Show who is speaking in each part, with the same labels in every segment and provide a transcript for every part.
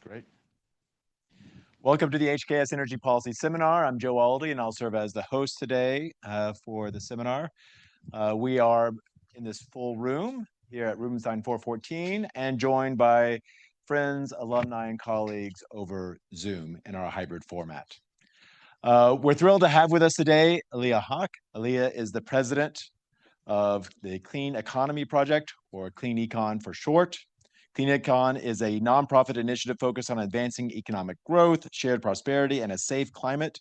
Speaker 1: Great. Welcome to the HKS Energy Policy Seminar. I'm Joe Aldy, and I'll serve as the host today for the seminar. We are in this full room here at Rubenstein 414 and joined by friends, alumni, and colleagues over Zoom in our hybrid format. We're thrilled to have with us today Aliya Haq. Aliya is the president of the Clean Economy Project, or Clean Econ for short. Clean Econ is a nonprofit initiative focused on advancing economic growth, shared prosperity, and a safe climate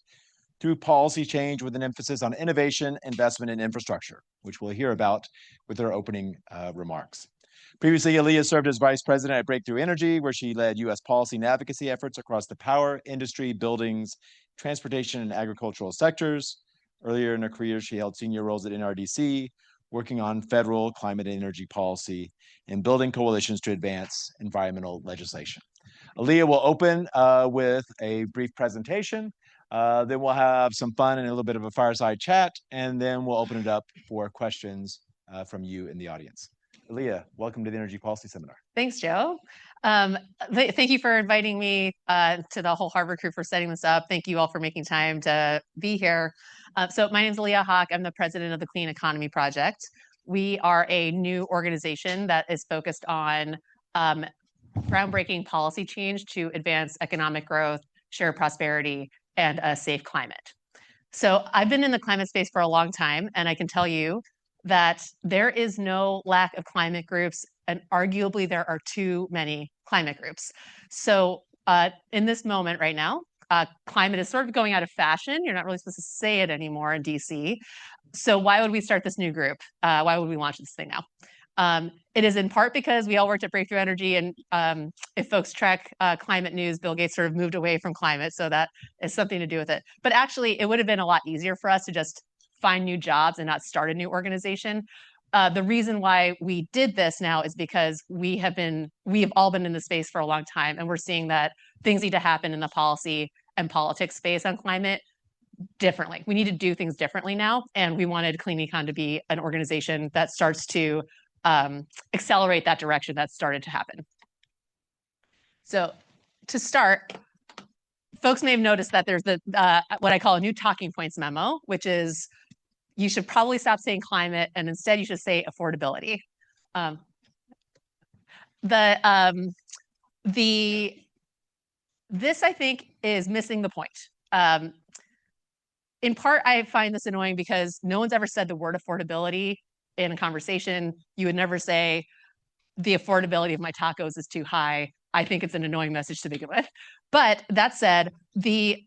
Speaker 1: through policy change with an emphasis on innovation, investment, and infrastructure, which we'll hear about with her opening remarks. Previously, Aliya served as vice president at Breakthrough Energy, where she led U.S. policy and advocacy efforts across the power, industry, buildings, transportation, and agricultural sectors. Earlier in her career, she held senior roles at NRDC, working on federal climate and energy policy and building coalitions to advance environmental legislation. Aliya will open with a brief presentation. Then we'll have some fun and a little bit of a fireside chat, and then we'll open it up for questions from you in the audience. Aliya, welcome to the Energy Policy Seminar.
Speaker 2: Thanks, Joe. Thank you for inviting me, to the whole Harvard crew for setting this up. Thank you all for making time to be here. So my name is Aliya Haq. I'm the president of the Clean Economy Project. We are a new organization that is focused on groundbreaking policy change to advance economic growth, shared prosperity, and a safe climate. So I've been in the climate space for a long time, and I can tell you that there is no lack of climate groups, and arguably there are too many climate groups. So in this moment right now, climate is sort of going out of fashion. You're not really supposed to say it anymore in DC. So why would we start this new group? Why would we launch this thing now? It is in part because we all worked at Breakthrough Energy, and if folks track climate news, Bill Gates sort of moved away from climate, so that is something to do with it. But actually, it would have been a lot easier for us to just find new jobs and not start a new organization. The reason why we did this now is because we have all been in the space for a long time, and we're seeing that things need to happen in the policy and politics space on climate differently. We need to do things differently now, and we wanted Clean Econ to be an organization that starts to accelerate that direction that started to happen. So to start, folks may have noticed that there's the what I call a new talking points memo, which is you should probably stop saying climate and instead you should say affordability. This I think is missing the point. In part, I find this annoying because no one's ever said the word affordability in a conversation. You would never say the affordability of my tacos is too high. I think it's an annoying message to begin with. But that said, the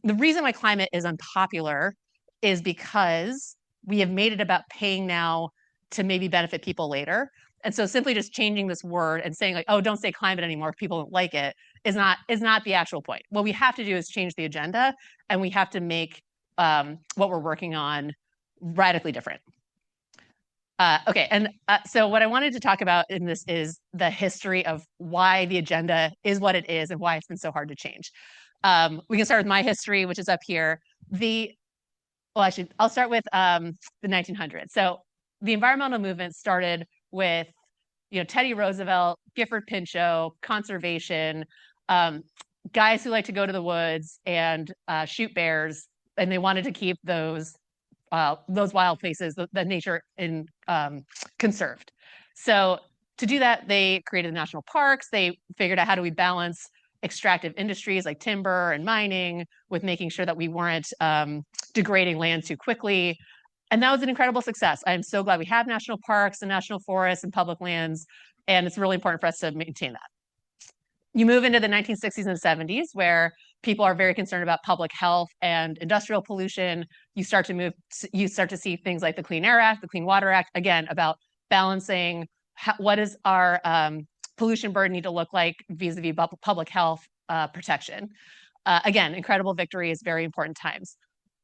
Speaker 2: reason why climate is unpopular is because we have made it about paying now to maybe benefit people later. And so simply just changing this word and saying like, oh, don't say climate anymore if people don't like it is not the actual point. What we have to do is change the agenda, and we have to make what we're working on radically different. Okay, and so what I wanted to talk about in this is the history of why the agenda is what it is and why it's been so hard to change. We can start with my history, which is up here. I'll start with the 1900s. So the environmental movement started with, Teddy Roosevelt, Gifford Pinchot, conservation, guys who like to go to the woods and shoot bears, and they wanted to keep those wild places, the nature conserved. So to do that, they created national parks. They figured out how do we balance extractive industries like timber and mining with making sure that we weren't degrading land too quickly. And that was an incredible success. I'm so glad we have national parks and national forests and public lands, and it's really important for us to maintain that. You move into the 1960s and 70s, where people are very concerned about public health and industrial pollution. You start to see things like the Clean Air Act, the Clean Water Act, again, about balancing what does our pollution burden need to look like vis-a-vis public health protection. Again, incredible victories, very important times.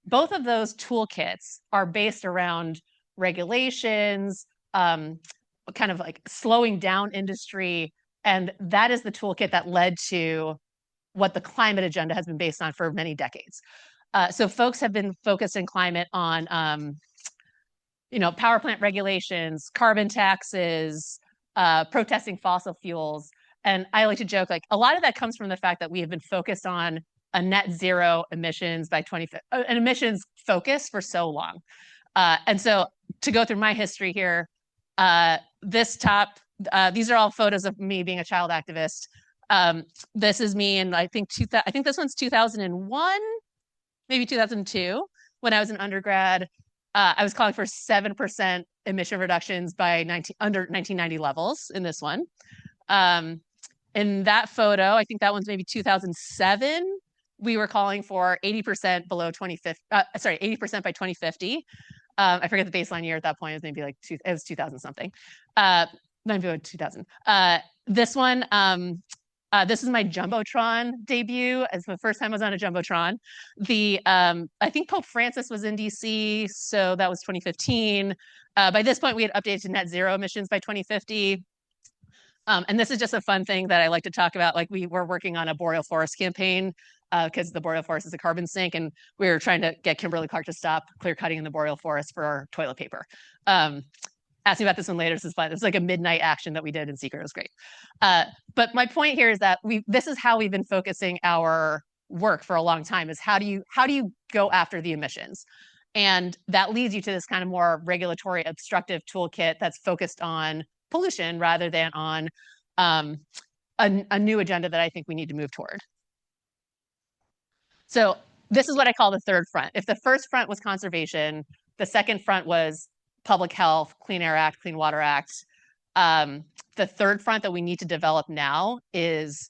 Speaker 2: Both of those toolkits are based around regulations, kind of like slowing down industry, and that is the toolkit that led to what the climate agenda has been based on for many decades. So folks have been focused in climate on, power plant regulations, carbon taxes, protesting fossil fuels. And I like to joke, like a lot of that comes from the fact that we have been focused on a net zero emissions by 2050, an emissions focus for so long. And so to go through my history here, these are all photos of me being a child activist. This is me, and I think this one's 2001, maybe 2002, when I was an undergrad. I was calling for 7% emission reductions by under 1990 levels in this one. In that photo, I think that one's maybe 2007. We were calling for 80% below 2050. 80% by 2050. I forget the baseline year at that point. It was maybe like it was 2000 something. Maybe 2000. This one, this is my Jumbotron debut. It's the first time I was on a Jumbotron. I think Pope Francis was in DC, so that was 2015. By this point, we had updated to net zero emissions by 2050. And this is just a fun thing that I like to talk about. Like we were working on a boreal forest campaign because the boreal forest is a carbon sink, and we were trying to get Kimberly-Clark to stop clear cutting in the boreal forest for our toilet paper. Ask me about this one later. This is fun. It's like a midnight action that we did in secret. It was great. But my point here is that this is how we've been focusing our work for a long time, is how do you go after the emissions? And that leads you to this kind of more regulatory obstructive toolkit that's focused on pollution rather than on a new agenda that I think we need to move toward. So this is what I call the third front. If the first front was conservation, the second front was public health, Clean Air Act, Clean Water Act. The third front that we need to develop now is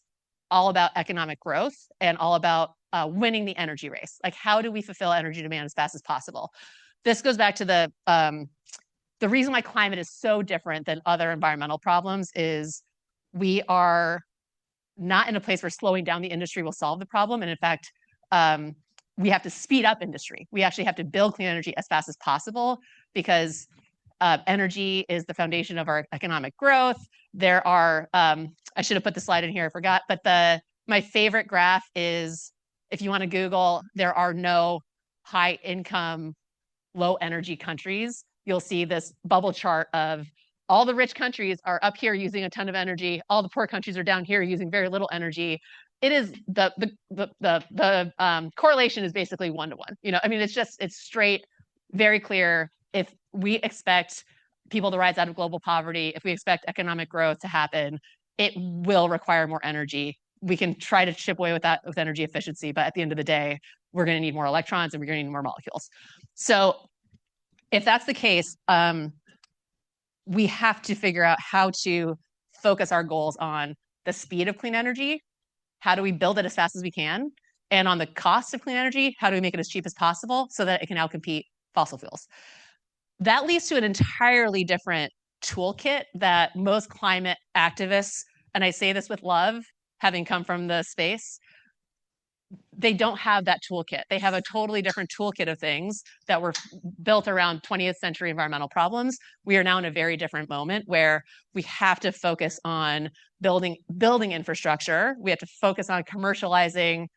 Speaker 2: all about economic growth and all about winning the energy race. Like, how do we fulfill energy demand as fast as possible? This goes back to the reason why climate is so different than other environmental problems is we are not in a place where slowing down the industry will solve the problem. And in fact, we have to speed up industry. We actually have to build clean energy as fast as possible because energy is the foundation of our economic growth. There are, I should have put the slide in here, I forgot, but my favorite graph is, if you want to Google, there are no high income, low energy countries. You'll see this bubble chart of all the rich countries are up here using a ton of energy. All the poor countries are down here using very little energy. It is the correlation is basically 1-to-1. You know, I mean, it's straight, very clear. If we expect people to rise out of global poverty, if we expect economic growth to happen, it will require more energy. We can try to chip away with that with energy efficiency, but at the end of the day, we're going to need more electrons and we're going to need more molecules. So if that's the case, we have to figure out how to focus our goals on the speed of clean energy. How do we build it as fast as we can? And on the cost of clean energy, how do we make it as cheap as possible so that it can outcompete fossil fuels? That leads to an entirely different toolkit that most climate activists, and I say this with love, having come from the space, they don't have that toolkit. They have a totally different toolkit of things that were built around 20th century environmental problems. We are now in a very different moment where we have to focus on building infrastructure. We have to focus on commercializing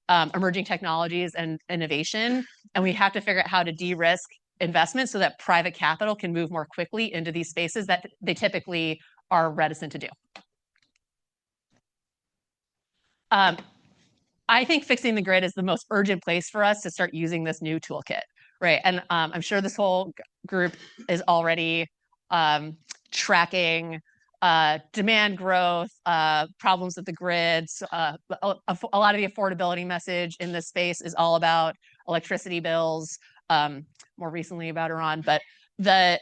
Speaker 2: emerging technologies and innovation. And we have to figure out how to de-risk investment so that private capital can move more quickly into these spaces that they typically are reticent to do. I think fixing the grid is the most urgent place for us to start using this new toolkit, right? And I'm sure this whole group is already tracking demand growth, problems with the grids. A lot of the affordability message in this space is all about electricity bills, more recently about Iran. But the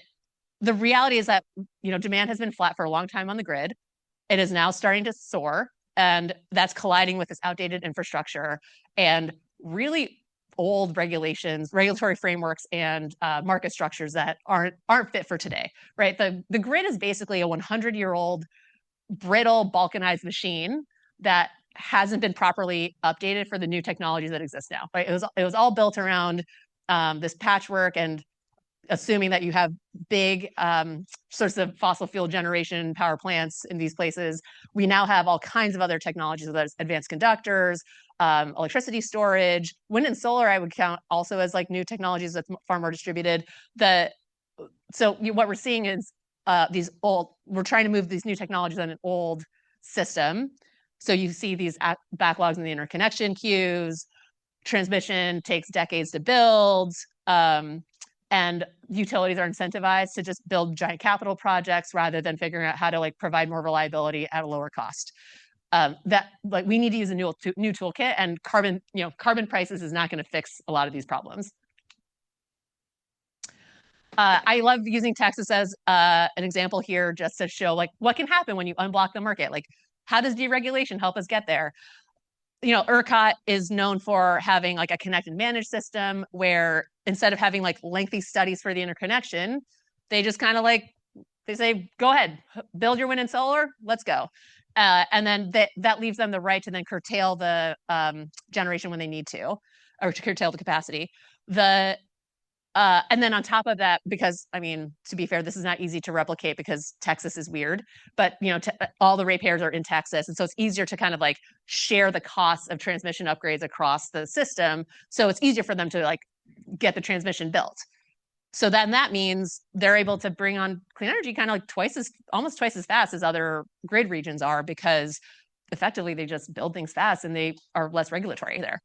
Speaker 2: reality is that, you know, demand has been flat for a long time on the grid. It is now starting to soar. And that's colliding with this outdated infrastructure and really old regulations, regulatory frameworks, and market structures that aren't fit for today, right? The grid is basically a 100-year-old brittle, balkanized machine that hasn't been properly updated for the new technologies that exist now, right? It was all built around this patchwork and assuming that you have big sorts of fossil fuel generation power plants in these places. We now have all kinds of other technologies, whether it's advanced conductors, electricity storage, wind and solar. I would count also as like new technologies that's far more distributed. So what we're seeing is we're trying to move these new technologies on an old system. So you see these backlogs in the interconnection queues. Transmission takes decades to build, and utilities are incentivized to just build giant capital projects rather than figuring out how to like provide more reliability at a lower cost. That like we need to use a new toolkit, and carbon prices is not going to fix a lot of these problems. I love using Texas as an example here just to show like what can happen when you unblock the market. Like, how does deregulation help us get there? ERCOT is known for having like a connect and manage system where instead of having like lengthy studies for the interconnection, they just kind of like, they say, go ahead, build your wind and solar, let's go. And then that leaves them the right to then curtail the generation when they need to, or to curtail the capacity. And then on top of that, because I mean, to be fair, this is not easy to replicate because Texas is weird, but all the ratepayers are in Texas. And so it's easier to kind of like share the costs of transmission upgrades across the system. So it's easier for them to like get the transmission built. So then that means they're able to bring on clean energy kind of like almost twice as fast as other grid regions are, because effectively they just build things fast and they are less regulatory there.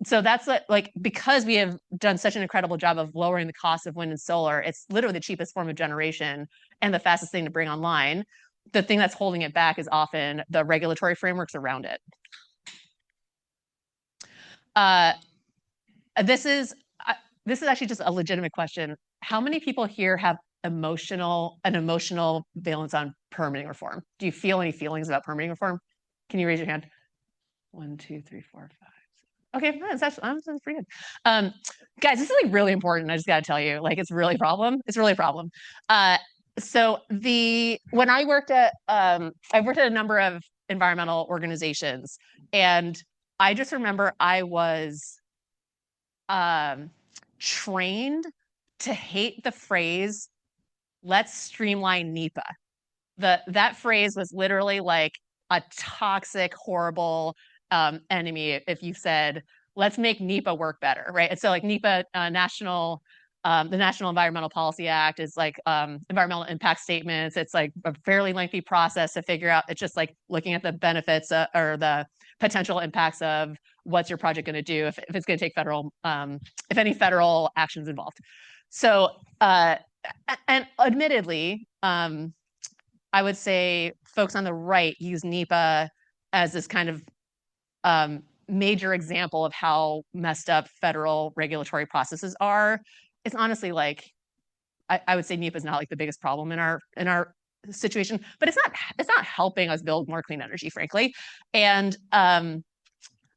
Speaker 2: So that's like, because we have done such an incredible job of lowering the cost of wind and solar, it's literally the cheapest form of generation and the fastest thing to bring online. The thing that's holding it back is often the regulatory frameworks around it. This is actually just a legitimate question. How many people here have an emotional valence on permitting reform? Do you feel any feelings about permitting reform? Can you raise your hand? 1, 2, 3, 4, 5. Okay, that's pretty good. Guys, this is like really important. I just got to tell you, like, it's really a problem. It's really a problem. So when I worked at a number of environmental organizations, and I just remember I was trained to hate the phrase, let's streamline NEPA. That phrase was literally like a toxic, horrible enemy if you said, let's make NEPA work better, right? And so like NEPA, the National Environmental Policy Act is like environmental impact statements. It's like a fairly lengthy process to figure out. It's just like looking at the benefits or the potential impacts of what's your project going to do if it's going to take if any federal actions involved. So, and admittedly, I would say folks on the right use NEPA as this kind of major example of how messed up federal regulatory processes are. It's honestly like, I would say NEPA is not like the biggest problem in our situation, but it's not helping us build more clean energy, frankly. And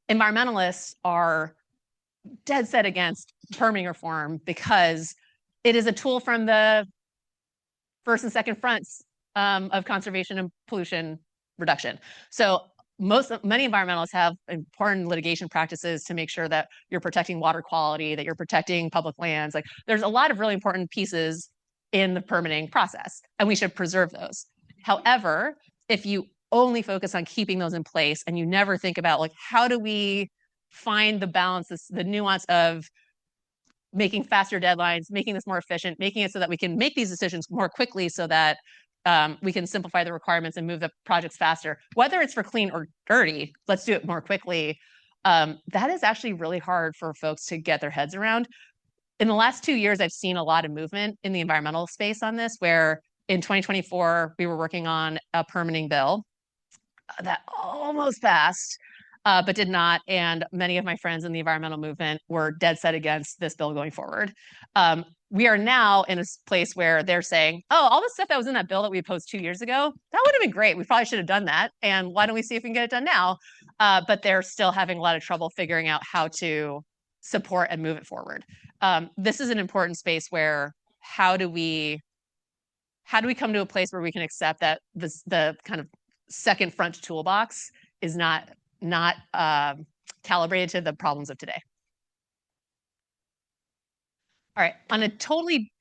Speaker 2: environmentalists are dead set against permitting reform because it is a tool from the first and second fronts of conservation and pollution reduction. So many environmentalists have important litigation practices to make sure that you're protecting water quality, that you're protecting public lands. Like, there's a lot of really important pieces in the permitting process, and we should preserve those. However, if you only focus on keeping those in place and you never think about like, how do we find the balance, the nuance of making faster deadlines, making this more efficient, making it so that we can make these decisions more quickly so that we can simplify the requirements and move the projects faster, whether it's for clean or dirty, let's do it more quickly. That is actually really hard for folks to get their heads around. In the last 2 years, I've seen a lot of movement in the environmental space on this, where in 2024, we were working on a permitting bill that almost passed, but did not. And many of my friends in the environmental movement were dead set against this bill going forward. We are now in a place where they're saying, oh, all the stuff that was in that bill that we opposed 2 years ago, that would have been great. We probably should have done that. And why don't we see if we can get it done now? But they're still having a lot of trouble figuring out how to support and move it forward. This is an important space where how do we come to a place where we can accept that the kind of second front toolbox is not calibrated to the problems of today. All right, on a totally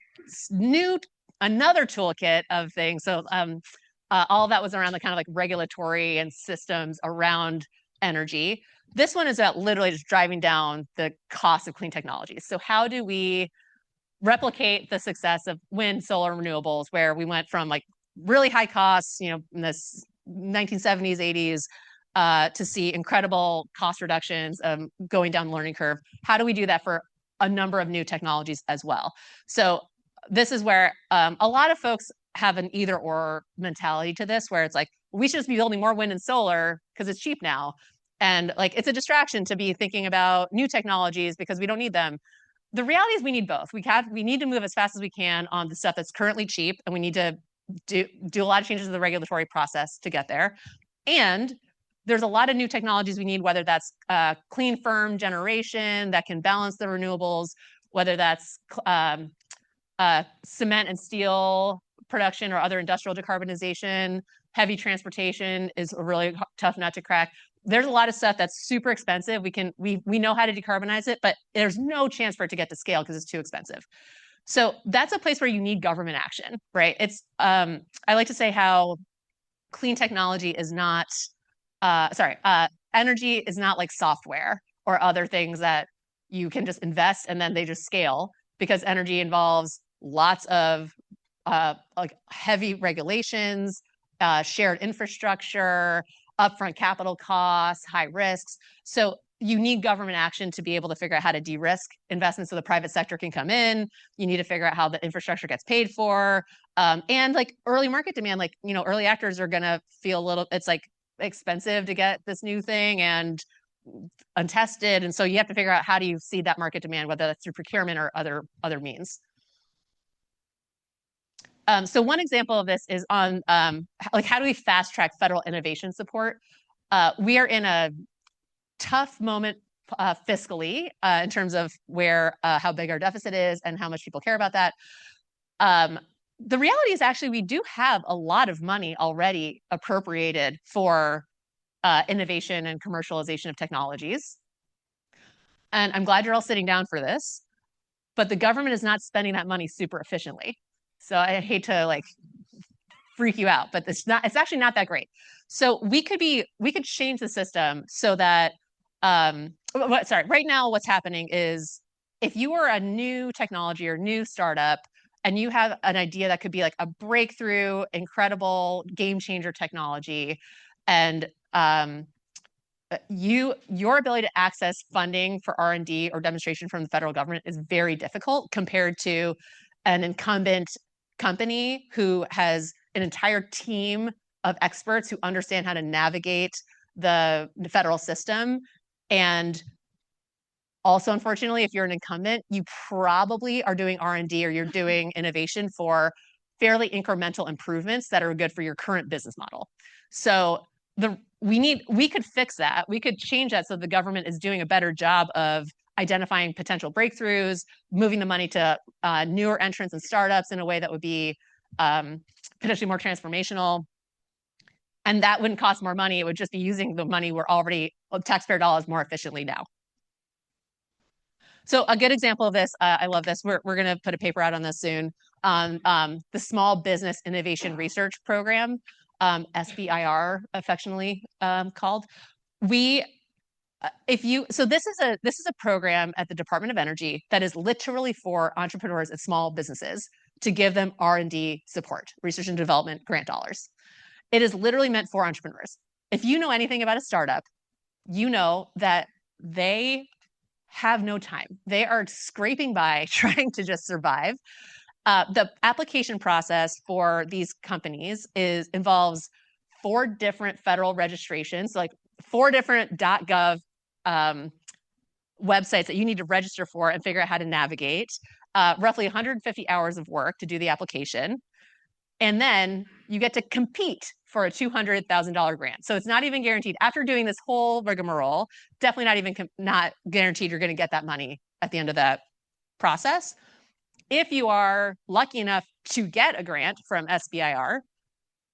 Speaker 2: another toolkit of things. So all of that was around the kind of like regulatory and systems around energy. This one is about literally just driving down the cost of clean technologies. So how do we replicate the success of wind, solar, renewables, where we went from like really high costs, in this 1970s, 80s, to see incredible cost reductions going down the learning curve. How do we do that for a number of new technologies as well? So this is where a lot of folks have an either or mentality to this, where it's like, we should just be building more wind and solar because it's cheap now. And like, it's a distraction to be thinking about new technologies because we don't need them. The reality is we need both. We need to move as fast as we can on the stuff that's currently cheap, and we need to do a lot of changes to the regulatory process to get there. And there's a lot of new technologies we need, whether that's clean, firm generation that can balance the renewables, whether that's cement and steel production or other industrial decarbonization. Heavy transportation is a really tough nut to crack. There's a lot of stuff that's super expensive. We know how to decarbonize it, but there's no chance for it to get to scale because it's too expensive. So that's a place where you need government action, right? It's I like to say how clean technology is not energy is not like software or other things that you can just invest and then they just scale, because energy involves lots of like heavy regulations, shared infrastructure, upfront capital costs, high risks. So you need government action to be able to figure out how to de-risk investments so the private sector can come in. You need to figure out how the infrastructure gets paid for. And like early market demand, like, early actors are gonna feel it's like expensive to get this new thing and untested. And so you have to figure out how do you seed that market demand, whether that's through procurement or other means. So one example of this is on like how do we fast track federal innovation support? We are in a tough moment fiscally in terms of how big our deficit is and how much people care about that. The reality is actually we do have a lot of money already appropriated for innovation and commercialization of technologies. And I'm glad you're all sitting down for this, but the government is not spending that money super efficiently. So I hate to like freak you out, but it's actually not that great. So we could change the system so that right now what's happening is if you are a new technology or new startup and you have an idea that could be like a breakthrough, incredible game changer technology, and your ability to access funding for R&D or demonstration from the federal government is very difficult compared to an incumbent company who has an entire team of experts who understand how to navigate the federal system. And also, unfortunately, if you're an incumbent, you probably are doing R&D or you're doing innovation for fairly incremental improvements that are good for your current business model. So we could fix that. We could change that so the government is doing a better job of identifying potential breakthroughs, moving the money to newer entrants and startups in a way that would be potentially more transformational. And that wouldn't cost more money. It would just be using the money we're already, taxpayer dollars, more efficiently now. So a good example of this, I love this. We're going to put a paper out on this soon. The Small Business Innovation Research Program, SBIR, affectionately called. So this is a program at the Department of Energy that is literally for entrepreneurs and small businesses to give them R&D support, research and development grant dollars. It is literally meant for entrepreneurs. If you know anything about a startup, you know that they have no time. They are scraping by trying to just survive. The application process for these companies involves 4 different federal registrations, like 4 different .gov websites that you need to register for and figure out how to navigate, roughly 150 hours of work to do the application. And then you get to compete for a $200,000 grant. So it's not even guaranteed. After doing this whole rigmarole, definitely not guaranteed you're going to get that money at the end of that process. If you are lucky enough to get a grant from SBIR,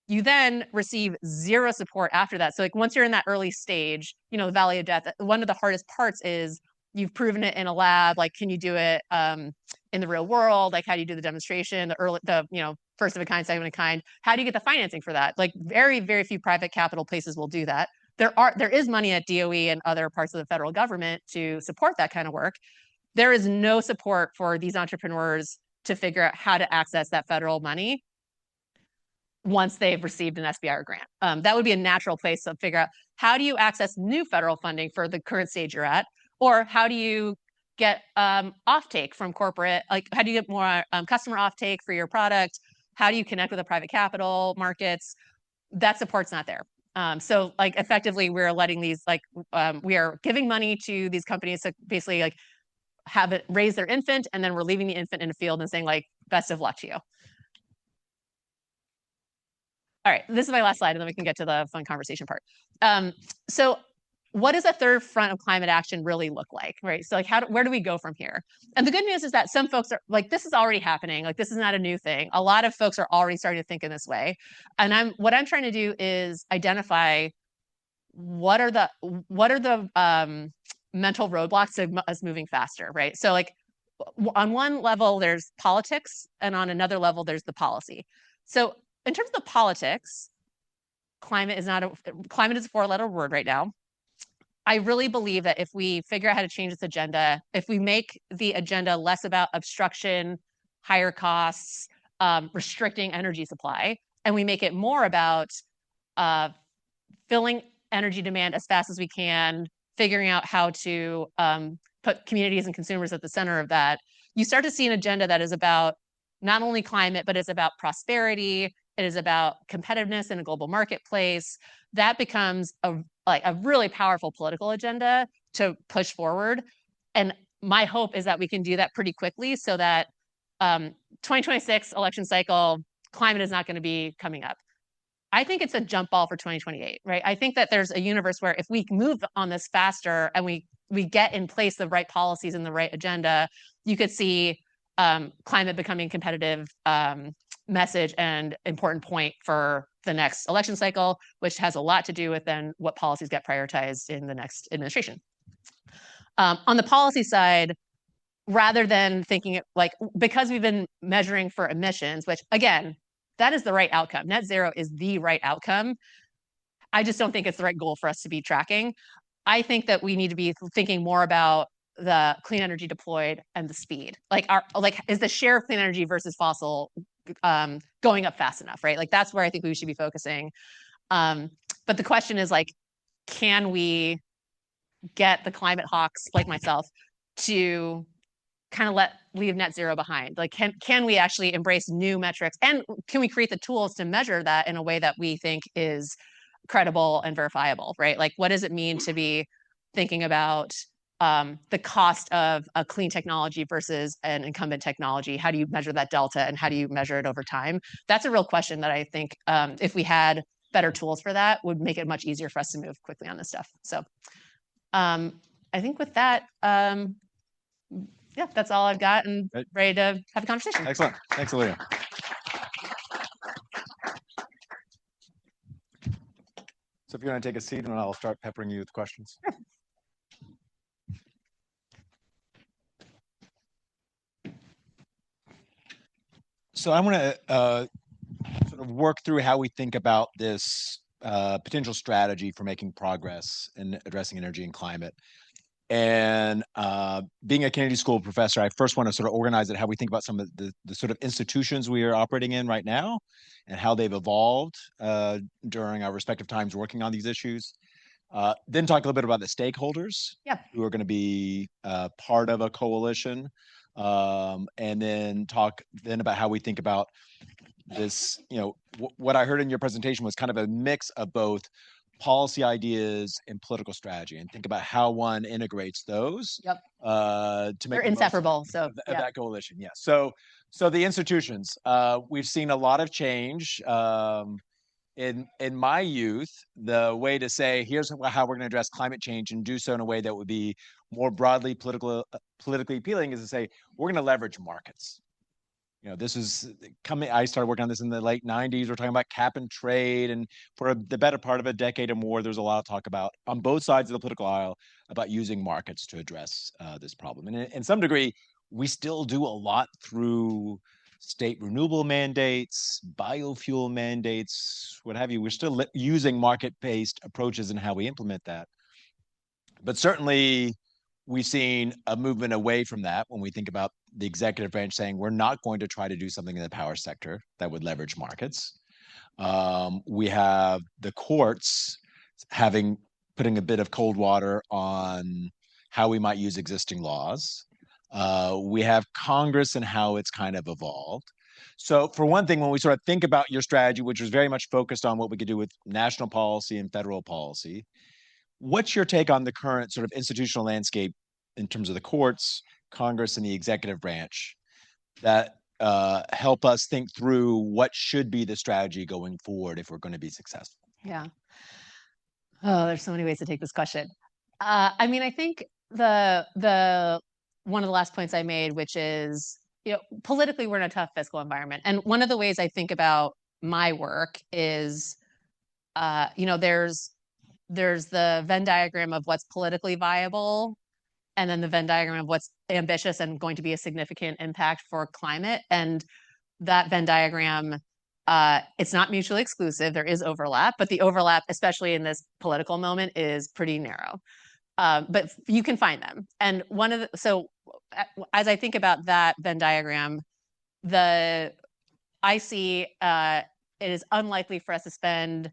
Speaker 2: you then receive 0 support after that. So like once you're in that early stage, the valley of death, one of the hardest parts is you've proven it in a lab. Like, can you do it in the real world? Like, how do you do the demonstration, the first of a kind, second of a kind? How do you get the financing for that? Like, very, very few private capital places will do that. There is money at DOE and other parts of the federal government to support that kind of work. There is no support for these entrepreneurs to figure out how to access that federal money. once they've received an SBIR grant. That would be a natural place to figure out how do you access new federal funding for the current stage you're at, or how do you get offtake from corporate, like how do you get more customer offtake for your product? How do you connect with the private capital markets? That support's not there. So like effectively we're letting these we are giving money to these companies to basically like have it raise their infant, and then we're leaving the infant in a field and saying like, best of luck to you. All right, this is my last slide, and then we can get to the fun conversation part. So what does a third front of climate action really look like, right? So like where do we go from here? And the good news is that some folks are like, this is already happening. Like this is not a new thing. A lot of folks are already starting to think in this way. And what I'm trying to do is identify what are the mental roadblocks to us moving faster, right? So like on one level, there's politics, and on another level, there's the policy. So in terms of the politics, climate is a four-letter word right now. I really believe that if we figure out how to change this agenda, if we make the agenda less about obstruction, higher costs, restricting energy supply, and we make it more about filling energy demand as fast as we can, figuring out how to put communities and consumers at the center of that, you start to see an agenda that is about not only climate, but it's about prosperity. It is about competitiveness in a global marketplace. That becomes a really powerful political agenda to push forward. And my hope is that we can do that pretty quickly so that 2026 election cycle, climate is not going to be coming up. I think it's a jump ball for 2028, right? I think that there's a universe where if we move on this faster and we get in place the right policies and the right agenda, you could see climate becoming competitive message and important point for the next election cycle, which has a lot to do with then what policies get prioritized in the next administration. On the policy side, rather than thinking like, because we've been measuring for emissions, which again, that is the right outcome. Net zero is the right outcome. I just don't think it's the right goal for us to be tracking. I think that we need to be thinking more about the clean energy deployed and the speed. Is the share of clean energy versus fossil going up fast enough, right? Like that's where I think we should be focusing. But the question is like, can we get the climate hawks like myself to kind of leave net zero behind? Like, can we actually embrace new metrics, and can we create the tools to measure that in a way that we think is credible and verifiable, right? Like, what does it mean to be thinking about the cost of a clean technology versus an incumbent technology? How do you measure that delta, and how do you measure it over time? That's a real question that I think if we had better tools for that, would make it much easier for us to move quickly on this stuff. So I think with that, yeah, that's all I've got, and ready to have a conversation.
Speaker 1: Excellent. Thanks, Aliya. So if you want to take a seat, and I'll start peppering you with questions.
Speaker 2: Sure.
Speaker 1: So I want to sort of work through how we think about this potential strategy for making progress in addressing energy and climate. And being a Kennedy School professor, I first want to sort of organize it how we think about some of the sort of institutions we are operating in right now and how they've evolved during our respective times working on these issues. Then talk a little bit about the stakeholders who are going to be part of a coalition. And then talk then about how we think about this, what I heard in your presentation was kind of a mix of both policy ideas and political strategy, and think about how one integrates those to make
Speaker 2: they're inseparable. So
Speaker 1: that coalition. Yeah. So the institutions, we've seen a lot of change. In my youth, the way to say here's how we're going to address climate change and do so in a way that would be more broadly politically appealing is to say we're going to leverage markets. This is coming. I started working on this in the late 90s. We're talking about cap and trade, and for the better part of a decade or more, there's a lot of talk about on both sides of the political aisle about using markets to address this problem. And in some degree, we still do a lot through state renewable mandates, biofuel mandates, what have you. We're still using market-based approaches in how we implement that. But certainly, we've seen a movement away from that when we think about the executive branch saying we're not going to try to do something in the power sector that would leverage markets. We're going to try to do something in the climate sector that would leverage markets. And in some degree, we still do a lot through state renewable mandates, biofuel mandates, what have you. We're still using market-based approaches in how we implement that. But certainly, we've seen a movement away from that when we think about the executive branch saying we're not going to try to do something in the power sector that would leverage markets. We have the courts putting a bit of cold water on how we might use existing laws. We have Congress and how it's kind of evolved. So, for one thing, when we sort of think about your strategy, which was very much focused on what we could do with national policy and federal policy, what's your take on the current sort of institutional landscape in terms of the courts, Congress, and the executive branch that help us think through what should be the strategy going forward if we're going to be successful?
Speaker 2: Yeah. Oh, there's so many ways to take this question. I mean, I think the one of the last points I made, which is, politically we're in a tough fiscal environment, and one of the ways I think about my work is, there's the Venn diagram of what's politically viable, and then the Venn diagram of what's ambitious and going to be a significant impact for climate. And that Venn diagram, it's not mutually exclusive. There is overlap, but the overlap, especially in this political moment, is pretty narrow. But you can find them. And as I think about that Venn diagram, I see it is unlikely for us to spend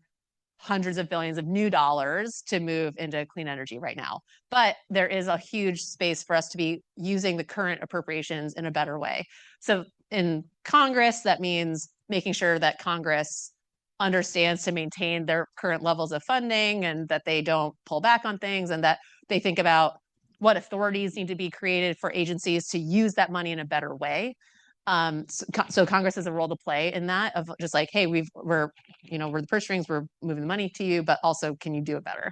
Speaker 2: hundreds of billions of new dollars to move into clean energy right now. But there is a huge space for us to be using the current appropriations in a better way. So in Congress, that means making sure that Congress understands to maintain their current levels of funding and that they don't pull back on things, and that they think about what authorities need to be created for agencies to use that money in a better way. So Congress has a role to play in that, of just like, hey, we're the purse strings, we're moving the money to you, but also, can you do it better?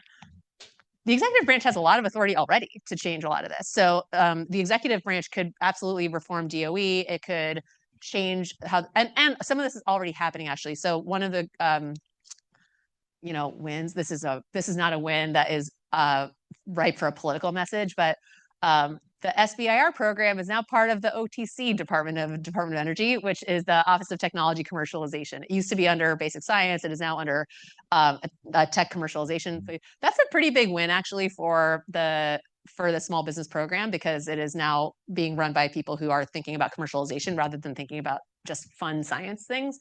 Speaker 2: The executive branch has a lot of authority already to change a lot of this. So the executive branch could absolutely reform DOE. It could change how, and some of this is already happening, actually. So one of the wins, this is not a win that is ripe for a political message, but the SBIR program is now part of the OTC Department of Energy, which is the Office of Technology Commercialization. It used to be under basic science. It is now under a tech commercialization. That's a pretty big win, actually, for the small business program, because it is now being run by people who are thinking about commercialization rather than thinking about just fun science things.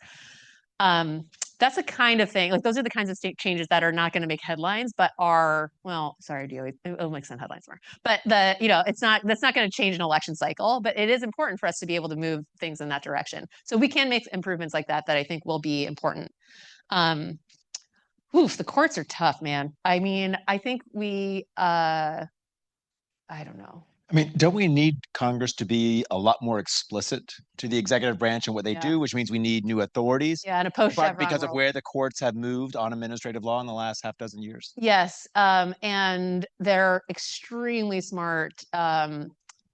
Speaker 2: That's the kind of thing, like, those are the kinds of changes that are not going to make headlines, but are, well, sorry, DOE, it'll make some headlines more. But that's not going to change an election cycle, but it is important for us to be able to move things in that direction. So we can make improvements like that I think will be important. The courts are tough, man. I mean, I think I don't know.
Speaker 1: I mean, don't we need Congress to be a lot more explicit to the executive branch and what they do, which means we need new authorities?
Speaker 2: Yeah, and a post-Chevron
Speaker 1: because
Speaker 2: world.
Speaker 1: of where the courts have moved on administrative law in the last half dozen years.
Speaker 2: Yes, and they're extremely smart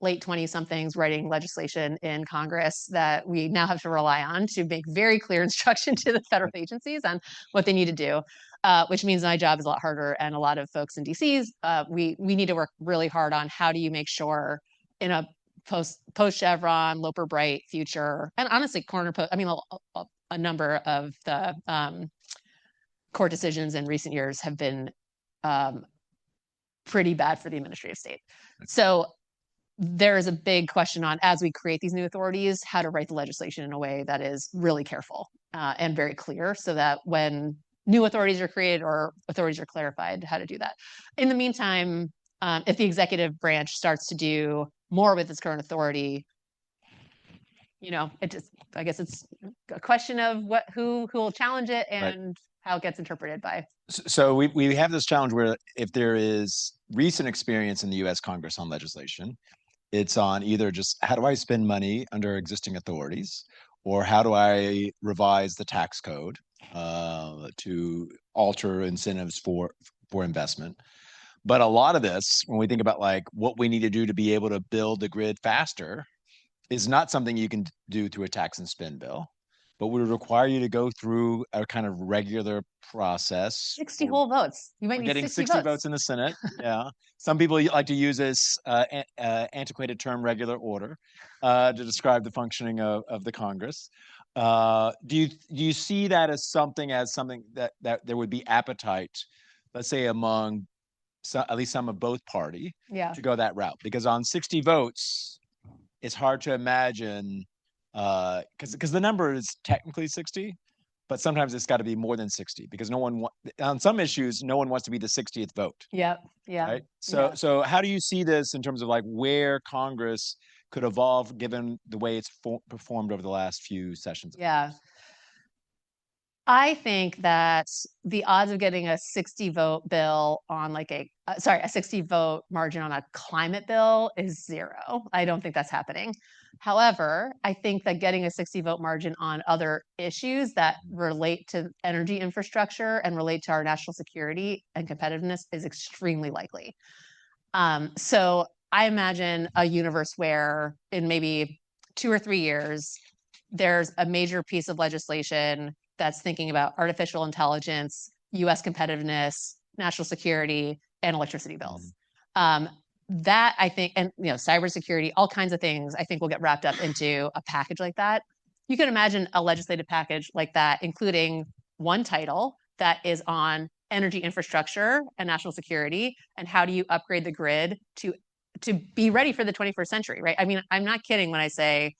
Speaker 2: late 20-somethings writing legislation in Congress that we now have to rely on to make very clear instruction to the federal agencies on what they need to do. Which means my job is a lot harder, and a lot of folks in DC's, we need to work really hard on how do you make sure in a post-Chevron, Loper Bright future, and honestly, a number of the court decisions in recent years have been pretty bad for the administrative state. So there is a big question on, as we create these new authorities, how to write the legislation in a way that is really careful and very clear, so that when new authorities are created or authorities are clarified, how to do that. In the meantime, if the executive branch starts to do more with its current authority, I guess it's a question of who will challenge it and how it gets interpreted by.
Speaker 1: So we have this challenge where, if there is recent experience in the U.S. Congress on legislation, it's on either just how do I spend money under existing authorities, or how do I revise the tax code to alter incentives for investment. But a lot of this, when we think about like what we need to do to be able to build the grid faster, is not something you can do through a tax and spend bill, but would require you to go through a kind of regular process.
Speaker 2: 60 whole votes. You might need
Speaker 1: getting
Speaker 2: 60
Speaker 1: votes in the Senate. Yeah. Some people like to use this antiquated term, regular order, to describe the functioning of the Congress. Do you see that as something that there would be appetite, let's say, among at least some of both party, to go that route? Because on 60 votes, it's hard to imagine, because the number is technically 60, but sometimes it's got to be more than 60 because on some issues, no one wants to be the 60th vote.
Speaker 2: Yep. Yeah.
Speaker 1: Right. So how do you see this in terms of like where Congress could evolve given the way it's performed over the last few sessions?
Speaker 2: Yeah. I think that the odds of getting a 60 vote bill on like a 60 vote margin on a climate bill is zero. I don't think that's happening. However, I think that getting a 60 vote margin on other issues that relate to energy infrastructure and relate to our national security and competitiveness is extremely likely. So I imagine a universe where in maybe 2 or 3 years, there's a major piece of legislation that's thinking about artificial intelligence, US competitiveness, national security, and electricity bills. That I think, and cybersecurity, all kinds of things, I think will get wrapped up into a package like that. You can imagine a legislative package like that, including one title that is on energy infrastructure and national security, and how do you upgrade the grid to be ready for the 21st century, right? I mean, I'm not kidding when I say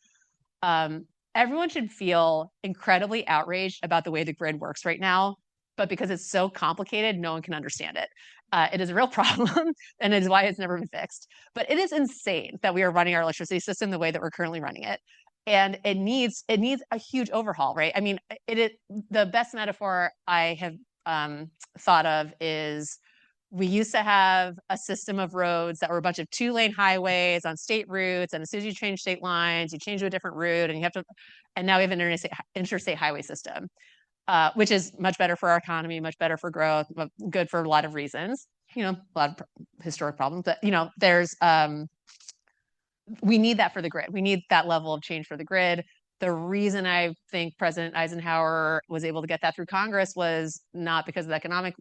Speaker 2: everyone should feel incredibly outraged about the way the grid works right now, but because it's so complicated, no one can understand it. It is a real problem, and it is why it's never been fixed. But it is insane that we are running our electricity system the way that we're currently running it, and it needs a huge overhaul, right? I mean, the best metaphor I have thought of is we used to have a system of roads that were a bunch of 2-lane highways on state routes. And as soon as you change state lines, you change to a different route and now we have an interstate highway system, which is much better for our economy, much better for growth, good for a lot of reasons, a lot of historic problems, but we need that for the grid. We need that level of change for the grid. The reason I think President Eisenhower was able to get that through Congress was not because of the economic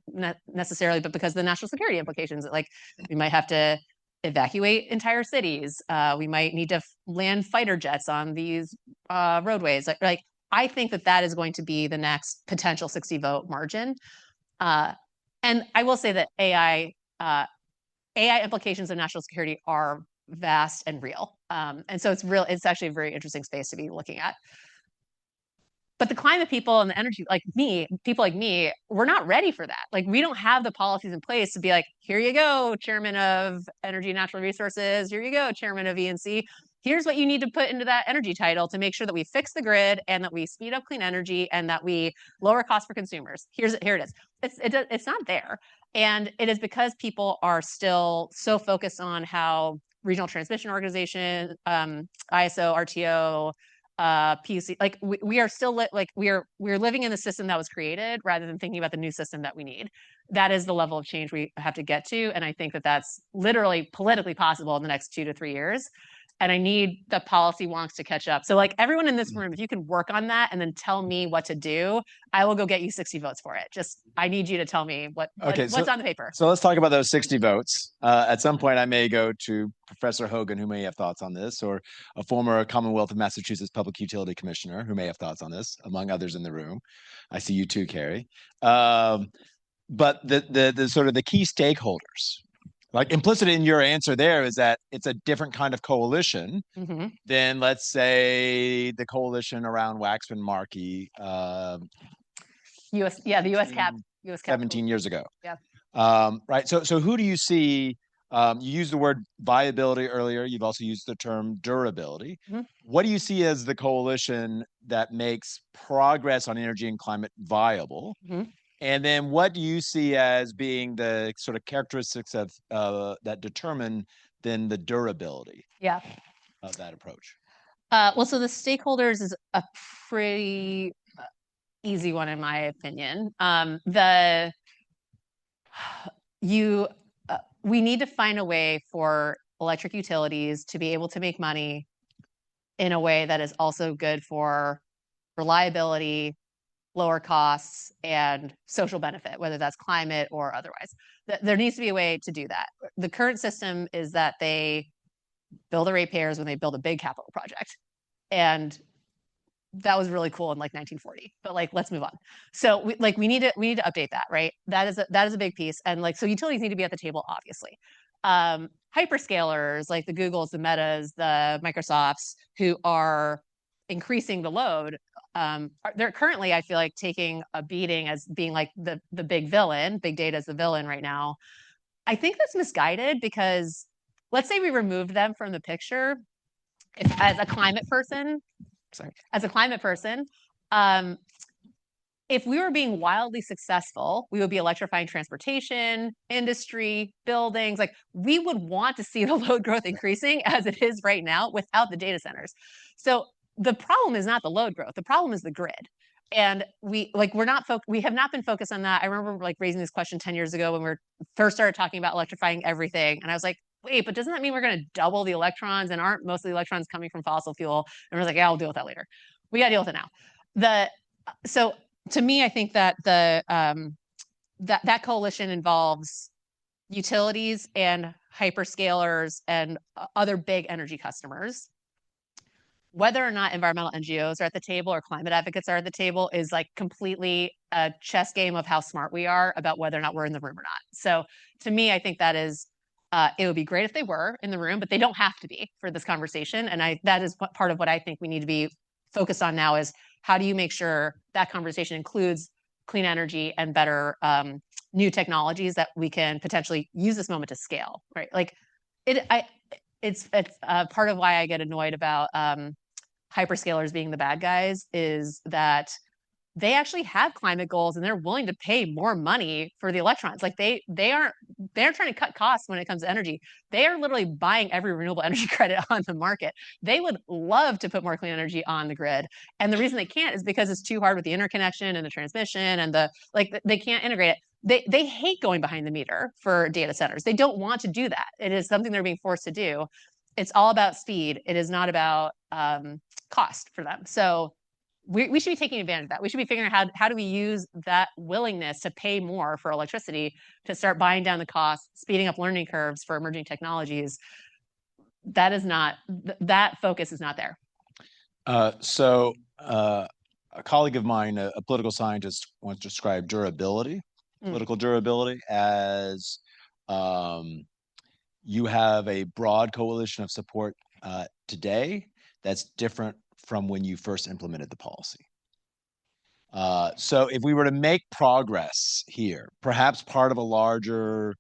Speaker 2: necessarily, but because of the national security implications. Like we might have to evacuate entire cities. We might need to land fighter jets on these roadways. Like I think that is going to be the next potential 60 vote margin. And I will say that AI implications of national security are vast and real. And so it's actually a very interesting space to be looking at. But the climate people and the energy, people like me, we're not ready for that. Like we don't have the policies in place to be like, here you go, Chairman of Energy and Natural Resources. Here you go, Chairman of ENC. Here's what you need to put into that energy title to make sure that we fix the grid and that we speed up clean energy and that we lower costs for consumers. Here it is. It's not there. And it is because people are still so focused on how regional transmission organization, ISO, RTO, PUC, like we are still we're living in the system that was created rather than thinking about the new system that we need. That is the level of change we have to get to, and I think that's literally politically possible in the next 2 to 3 years. And I need the policy wonks to catch up. So like everyone in this room, if you can work on that and then tell me what to do, I will go get you 60 votes for it. Just, I need you to tell me what's on the paper.
Speaker 1: So let's talk about those 60 votes. At some point, I may go to Professor Hogan, who may have thoughts on this, or a former Commonwealth of Massachusetts Public Utility Commissioner who may have thoughts on this, among others in the room. I see you too, Carrie. But the sort of the key stakeholders, like implicit in your answer there is that it's a different kind of coalition than, let's say, the coalition around Waxman Markey.
Speaker 2: The U.S. cap.
Speaker 1: 17 years ago.
Speaker 2: Yeah.
Speaker 1: Right. So who do you see? You used the word viability earlier. You've also used the term durability. What do you see as the coalition that makes progress on energy and climate viable? And then what do you see as being the sort of characteristics of that determine then the durability of that approach?
Speaker 2: Well, so the stakeholders is a pretty easy one in my opinion. We need to find a way for electric utilities to be able to make money in a way that is also good for reliability, lower costs, and social benefit, whether that's climate or otherwise. There needs to be a way to do that. The current system is that they bill the ratepayers when they build a big capital project. And that was really cool in like 1940, but like, let's move on. So we need to update that, right? That is a big piece. And like, so utilities need to be at the table, obviously. Hyperscalers like the Googles, the Metas, the Microsofts, who are increasing the load, they're currently, I feel like, taking a beating as being like the big villain. Big data is the villain right now. I think that's misguided because let's say we removed them from the picture. As a climate person, um, if we were being wildly successful, we would be electrifying transportation, industry, buildings. Like we would want to see the load growth increasing as it is right now without the data centers. So the problem is not the load growth. The problem is the grid. And we have not been focused on that. I remember like raising this question 10 years ago when we first started talking about electrifying everything. And I was like, wait, but doesn't that mean we're going to double the electrons? And aren't most of the electrons coming from fossil fuel? And we're like, yeah, I'll deal with that later. We got to deal with it now. So to me, I think that that coalition involves utilities and hyperscalers and other big energy customers. Whether or not environmental NGOs are at the table or climate advocates are at the table is like completely a chess game of how smart we are about whether or not we're in the room or not. So to me, I think that is, it would be great if they were in the room, but they don't have to be for this conversation. And that is part of what I think we need to be focused on now is how do you make sure that conversation includes clean energy and better new technologies that we can potentially use this moment to scale, right? Like it's part of why I get annoyed about hyperscalers being the bad guys is that they actually have climate goals and they're willing to pay more money for the electrons. Like they're trying to cut costs when it comes to energy. They are literally buying every renewable energy credit on the market. They would love to put more clean energy on the grid. And the reason they can't is because it's too hard with the interconnection and the transmission and they can't integrate it. They hate going behind the meter for data centers. They don't want to do that. It is something they're being forced to do. It's all about speed. It is not about cost for them. So we should be taking advantage of that. We should be figuring out how do we use that willingness to pay more for electricity to start buying down the cost, speeding up learning curves for emerging technologies. That focus is not there.
Speaker 1: A colleague of mine, a political scientist, once described political durability, as you have a broad coalition of support today that's different from when you first implemented the policy. So if we were to make progress here, perhaps part of a larger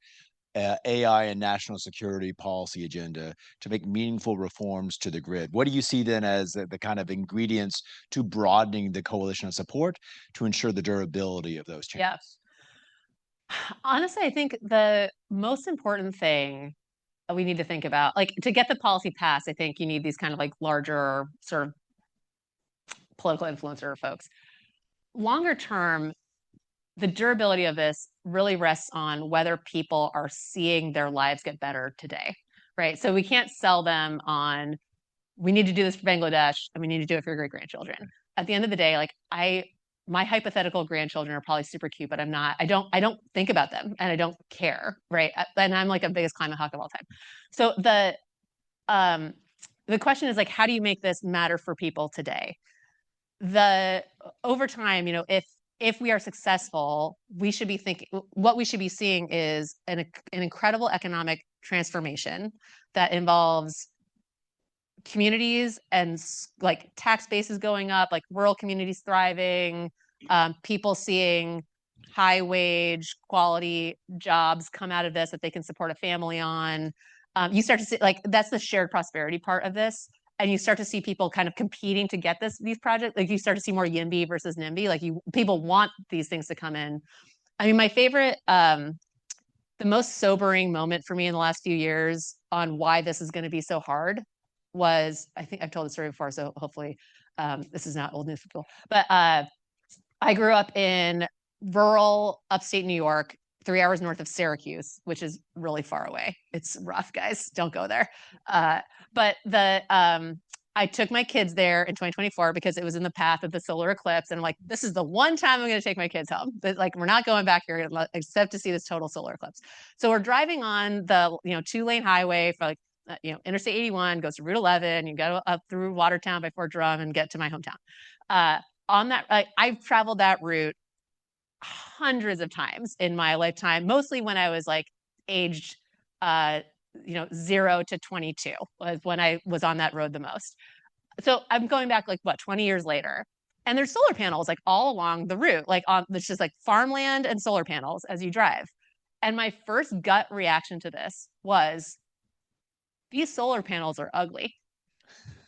Speaker 1: AI and national security policy agenda to make meaningful reforms to the grid, what do you see then as the kind of ingredients to broadening the coalition of support to ensure the durability of those changes?
Speaker 2: Yeah. Honestly, I think the most important thing we need to think about, like to get the policy passed, I think you need these kind of like larger sort of political influencer folks. Longer term, the durability of this really rests on whether people are seeing their lives get better today, right? So we can't sell them on, we need to do this for Bangladesh and we need to do it for your great grandchildren. At the end of the day, like my hypothetical grandchildren are probably super cute, but I don't think about them and I don't care, right? And I'm like a biggest climate hawk of all time. So the question is like, how do you make this matter for people today? Over time, you know, if we are successful, what we should be seeing is an incredible economic transformation that involves communities and like tax bases going up, like rural communities thriving, people seeing high wage quality jobs come out of this that they can support a family on. You start to see like that's the shared prosperity part of this. And you start to see people kind of competing to get these projects. Like you start to see more YIMBY versus NIMBY. Like people want these things to come in. I mean, my favorite, the most sobering moment for me in the last few years on why this is going to be so hard was, I think I've told the story before, so hopefully this is not old news for people. But I grew up in rural upstate New York, 3 hours north of Syracuse, which is really far away. It's rough, guys. Don't go there. But I took my kids there in 2024 because it was in the path of the solar eclipse. And I'm like, this is the one time I'm going to take my kids home. But like, we're not going back here except to see this total solar eclipse. So we're driving on the 2-lane highway for like, Interstate 81 goes to Route 11. You go up through Watertown by Fort Drum and get to my hometown. On that, I've traveled that route hundreds of times in my lifetime, mostly when I was like aged 0 to 22 was when I was on that road the most. so I'm going back like what, 20 years later. And there's solar panels like all along the route, like on it's just like farmland and solar panels as you drive. And my first gut reaction to this was these solar panels are ugly.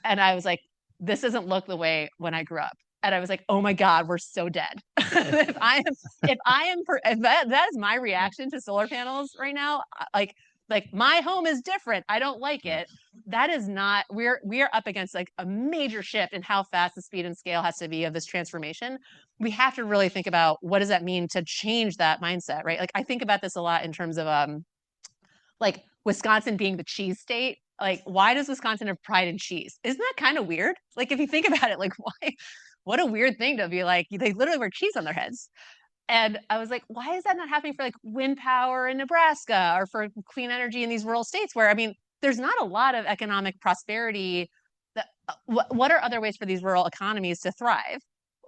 Speaker 2: And I was like, this doesn't look the way when I grew up. And I was like, oh my God, we're so dead. If that is my reaction to solar panels right now, like my home is different. I don't like it. That is not, we are up against like a major shift in how fast the speed and scale has to be of this transformation. We have to really think about what does that mean to change that mindset, right? Like I think about this a lot in terms of like Wisconsin being the cheese state. Like, why does Wisconsin have pride in cheese? Isn't that kind of weird? Like, if you think about it, like, why? What a weird thing to be like, they literally wear cheese on their heads. And I was like, why is that not happening for like wind power in Nebraska or for clean energy in these rural states where, I mean, there's not a lot of economic prosperity. What are other ways for these rural economies to thrive?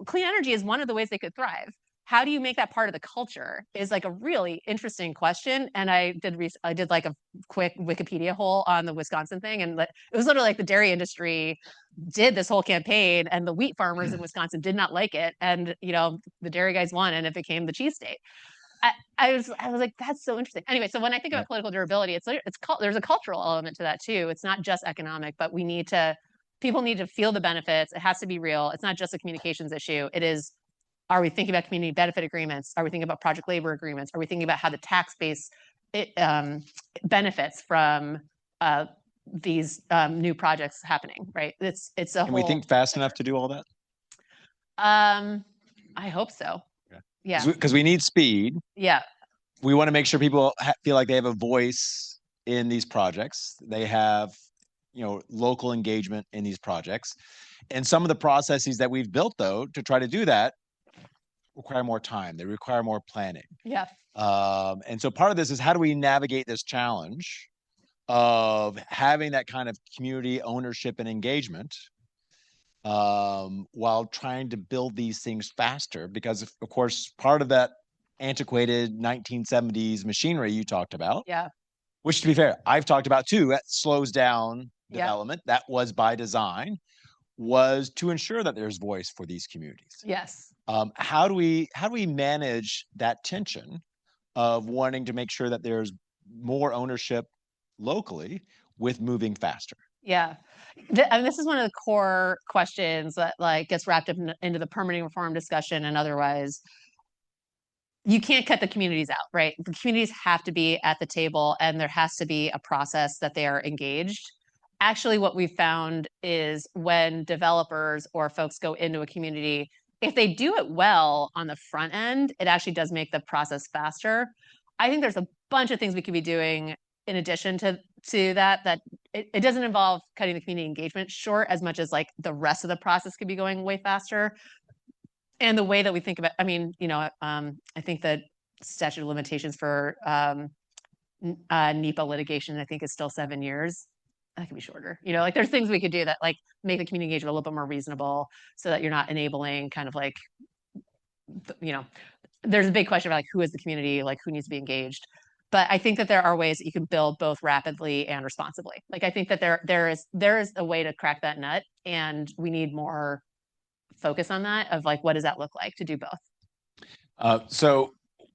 Speaker 2: Clean energy is one of the ways they could thrive. How do you make that part of the culture is like a really interesting question. And I did like a quick Wikipedia hole on the Wisconsin thing. And it was literally like the dairy industry did this whole campaign and the wheat farmers in Wisconsin did not like it. And, you know, the dairy guys won and it became the cheese state. I was like, that's so interesting. Anyway, so when I think about political durability, there's a cultural element to that too. It's not just economic, but people need to feel the benefits. It has to be real. It's not just a communications issue. It is, are we thinking about community benefit agreements? Are we thinking about project labor agreements? Are we thinking about how the tax base benefits from these new projects happening, right? It's a
Speaker 1: Can we think fast enough to do all that?
Speaker 2: I hope so. Yeah.
Speaker 1: Because we need speed.
Speaker 2: Yeah.
Speaker 1: We want to make sure people feel like they have a voice in these projects. They have, local engagement in these projects. And some of the processes that we've built, though, to try to do that require more time. They require more planning.
Speaker 2: Yeah.
Speaker 1: And so part of this is how do we navigate this challenge of having that kind of community ownership and engagement while trying to build these things faster? Because, of course, part of that antiquated 1970s machinery you talked about,
Speaker 2: yeah,
Speaker 1: which, to be fair, I've talked about too, that slows down development. That was by design, was to ensure that there's voice for these communities.
Speaker 2: Yes.
Speaker 1: How do we manage that tension of wanting to make sure that there's more ownership locally with moving faster?
Speaker 2: Yeah. I mean, this is one of the core questions that like gets wrapped up into the permitting reform discussion and otherwise. You can't cut the communities out, right? The communities have to be at the table and there has to be a process that they are engaged. Actually, what we found is when developers or folks go into a community, if they do it well on the front end, it actually does make the process faster. I think there's a bunch of things we could be doing in addition to that it doesn't involve cutting the community engagement short as much as like the rest of the process could be going way faster. And the way that we think about, I mean, I think that statute of limitations for NEPA litigation, I think is still 7 years. That could be shorter. Like there's things we could do that like make the community engagement a little bit more reasonable so that you're not enabling kind of like, there's a big question about like who is the community, like who needs to be engaged. But I think that there are ways that you can build both rapidly and responsibly. Like I think that there is a way to crack that nut, and we need more focus on that of like what does that look like to do both.
Speaker 1: So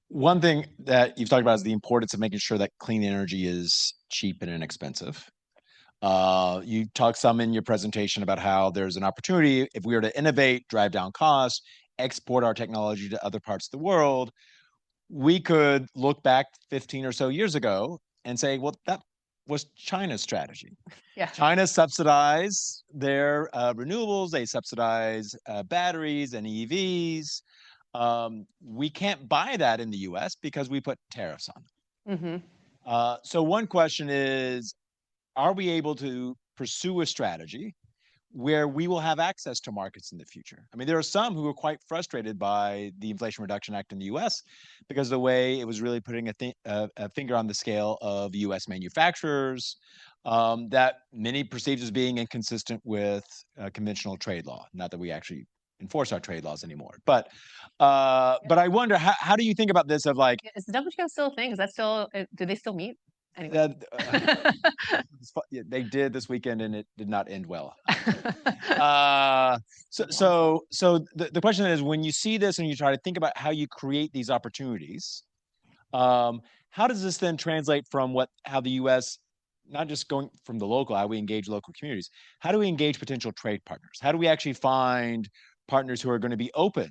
Speaker 1: one thing that you've talked about is the importance of making sure that clean energy is cheap and inexpensive. You talked some in your presentation about how there's an opportunity if we were to innovate, drive down costs, export our technology to other parts of the world. We could look back 15 or so years ago and say, well, that was China's strategy.
Speaker 2: Yeah.
Speaker 1: China subsidized their renewables. They subsidize batteries and EVs. We can't buy that in the US because we put tariffs on them. Mm-hmm. So one question is, are we able to pursue a strategy where we will have access to markets in the future? I mean, there are some who are quite frustrated by the Inflation Reduction Act in the US because of the way it was really putting a finger on the scale of US manufacturers that many perceived as being inconsistent with conventional trade law. Not that we actually enforce our trade laws anymore. But I wonder, how do you think about this of like...
Speaker 2: Is the WTO still a thing? Is that still, do they still meet? Anyway.
Speaker 1: They did this weekend, and it did not end well. The question is, when you see this and you try to think about how you create these opportunities, how does this then translate from how the U.S., not just going from the local, how we engage local communities, how do we engage potential trade partners? How do we actually find partners who are going to be open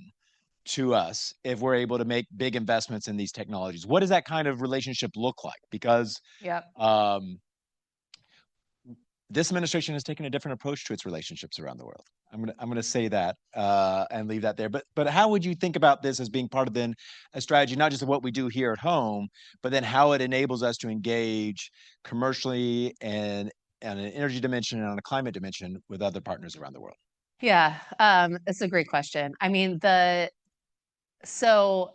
Speaker 1: to us if we're able to make big investments in these technologies? What does that kind of relationship look like? Because this administration has taken a different approach to its relationships around the world. I'm gonna say that and leave that there. But how would you think about this as being part of then a strategy, not just of what we do here at home, but then how it enables us to engage commercially and on an energy dimension and on a climate dimension with other partners around the world?
Speaker 2: Yeah, it's a great question. I mean, so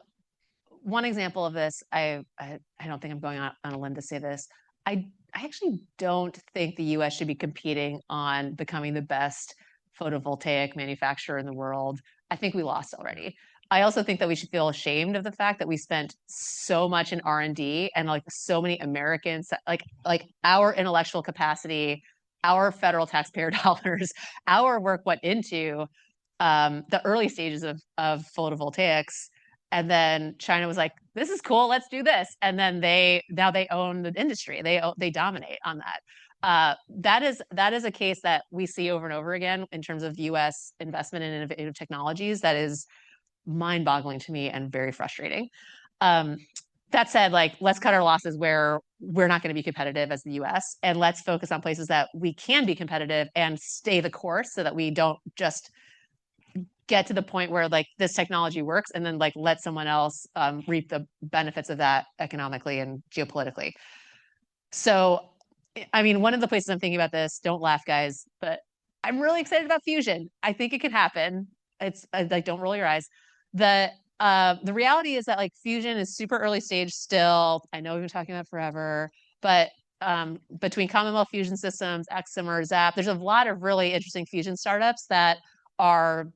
Speaker 2: one example of this, I don't think I'm going on a limb to say this. I actually don't think the US should be competing on becoming the best photovoltaic manufacturer in the world. I think we lost already. I also think that we should feel ashamed of the fact that we spent so much in R&D and like so many Americans, like our intellectual capacity, our federal taxpayer dollars, our work went into the early stages of photovoltaics. And then China was like, "This is cool. Let's do this." And then now they own the industry. They dominate on that. That is a case that we see over and over again in terms of U.S. investment in innovative technologies. That is mind-boggling to me and very frustrating. That said, like, let's cut our losses where we're not going to be competitive as the U.S. and let's focus on places that we can be competitive and stay the course so that we don't just get to the point where like this technology works and then like let someone else reap the benefits of that economically and geopolitically. So, I mean, one of the places I'm thinking about this, don't laugh, guys, but I'm really excited about fusion. I think it can happen. It's like, don't roll your eyes. The reality is that like fusion is super early stage still. I know we've been talking about it forever, but between Commonwealth Fusion Systems, Exim or Zap, there's a lot of really interesting fusion startups that are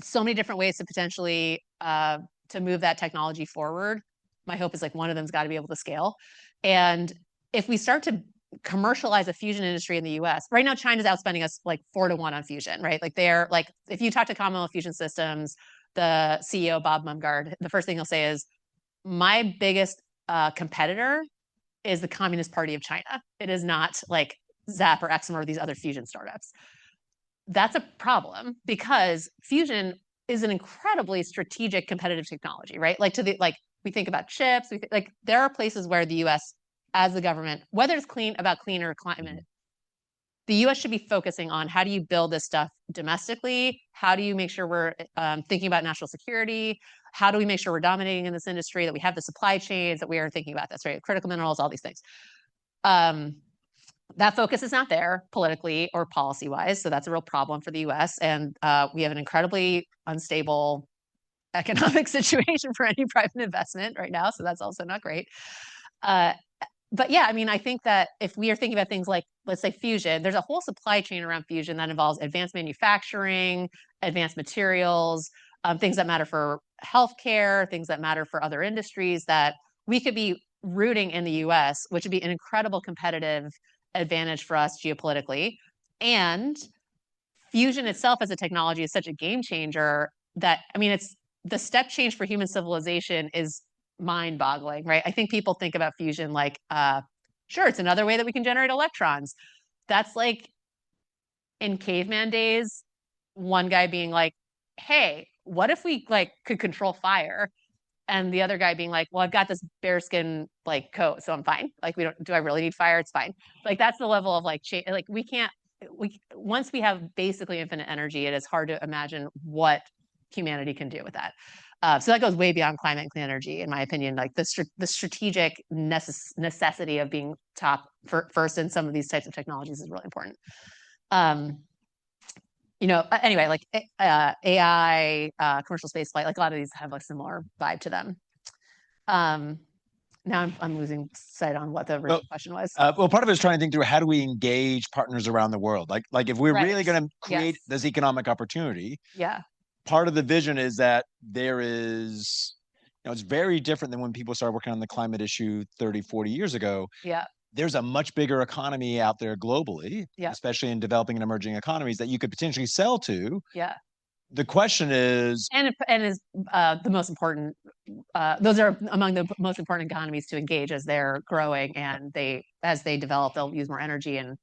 Speaker 2: so many different ways to potentially to move that technology forward. My hope is like one of them's got to be able to scale. And if we start to commercialize a fusion industry in the US, right now China's outspending us like 4-1 on fusion, right? Like they're like, if you talk to Commonwealth Fusion Systems, the CEO, Bob Mumgard, the first thing he'll say is, my biggest competitor is the Communist Party of China. It is not like Zap or Exim or these other fusion startups. That's a problem because fusion is an incredibly strategic competitive technology, right? Like we think about chips, like there are places where the US as the government, whether it's cleaner climate, the US should be focusing on how do you build this stuff domestically? How do you make sure we're thinking about national security? How do we make sure we're dominating in this industry, that we have the supply chains, that we are thinking about this, right? Critical minerals, all these things. That focus is not there politically or policy-wise, so that's a real problem for the U.S. And we have an incredibly unstable economic situation for any private investment right now, so that's also not great. But yeah, I mean, I think that if we are thinking about things like, let's say, fusion, there's a whole supply chain around fusion that involves advanced manufacturing, advanced materials, things that matter for healthcare, things that matter for other industries that we could be rooting in the U.S., which would be an incredible competitive advantage for us geopolitically. And fusion itself as a technology is such a game changer that, I mean, it's the step change for human civilization is mind-boggling, right? I think people think about fusion like, sure, it's another way that we can generate electrons. That's like in caveman days, one guy being like, hey, what if we like could control fire? And the other guy being like, well, I've got this bearskin like coat, so I'm fine. Like, do I really need fire? It's fine. Like, that's the level of like, like once we have basically infinite energy, it is hard to imagine what humanity can do with that. So that goes way beyond climate and clean energy, in my opinion. Like the strategic necessity of being first in some of these types of technologies is really important. Anyway, like AI, commercial space flight, like a lot of these have a similar vibe to them. Now I'm losing sight on what the real question was.
Speaker 1: Well, part of it is trying to think through how do we engage partners around the world? Like if we're really going to create this economic opportunity,
Speaker 2: yeah,
Speaker 1: part of the vision is that there is it's very different than when people started working on the climate issue 30, 40 years ago.
Speaker 2: Yeah.
Speaker 1: There's a much bigger economy out there globally,
Speaker 2: Yeah.
Speaker 1: especially in developing and emerging economies that you could potentially sell to.
Speaker 2: Yeah.
Speaker 1: The question is,
Speaker 2: and is the most important. Those are among the most important economies to engage as they're growing, and as they develop, they'll use more energy and.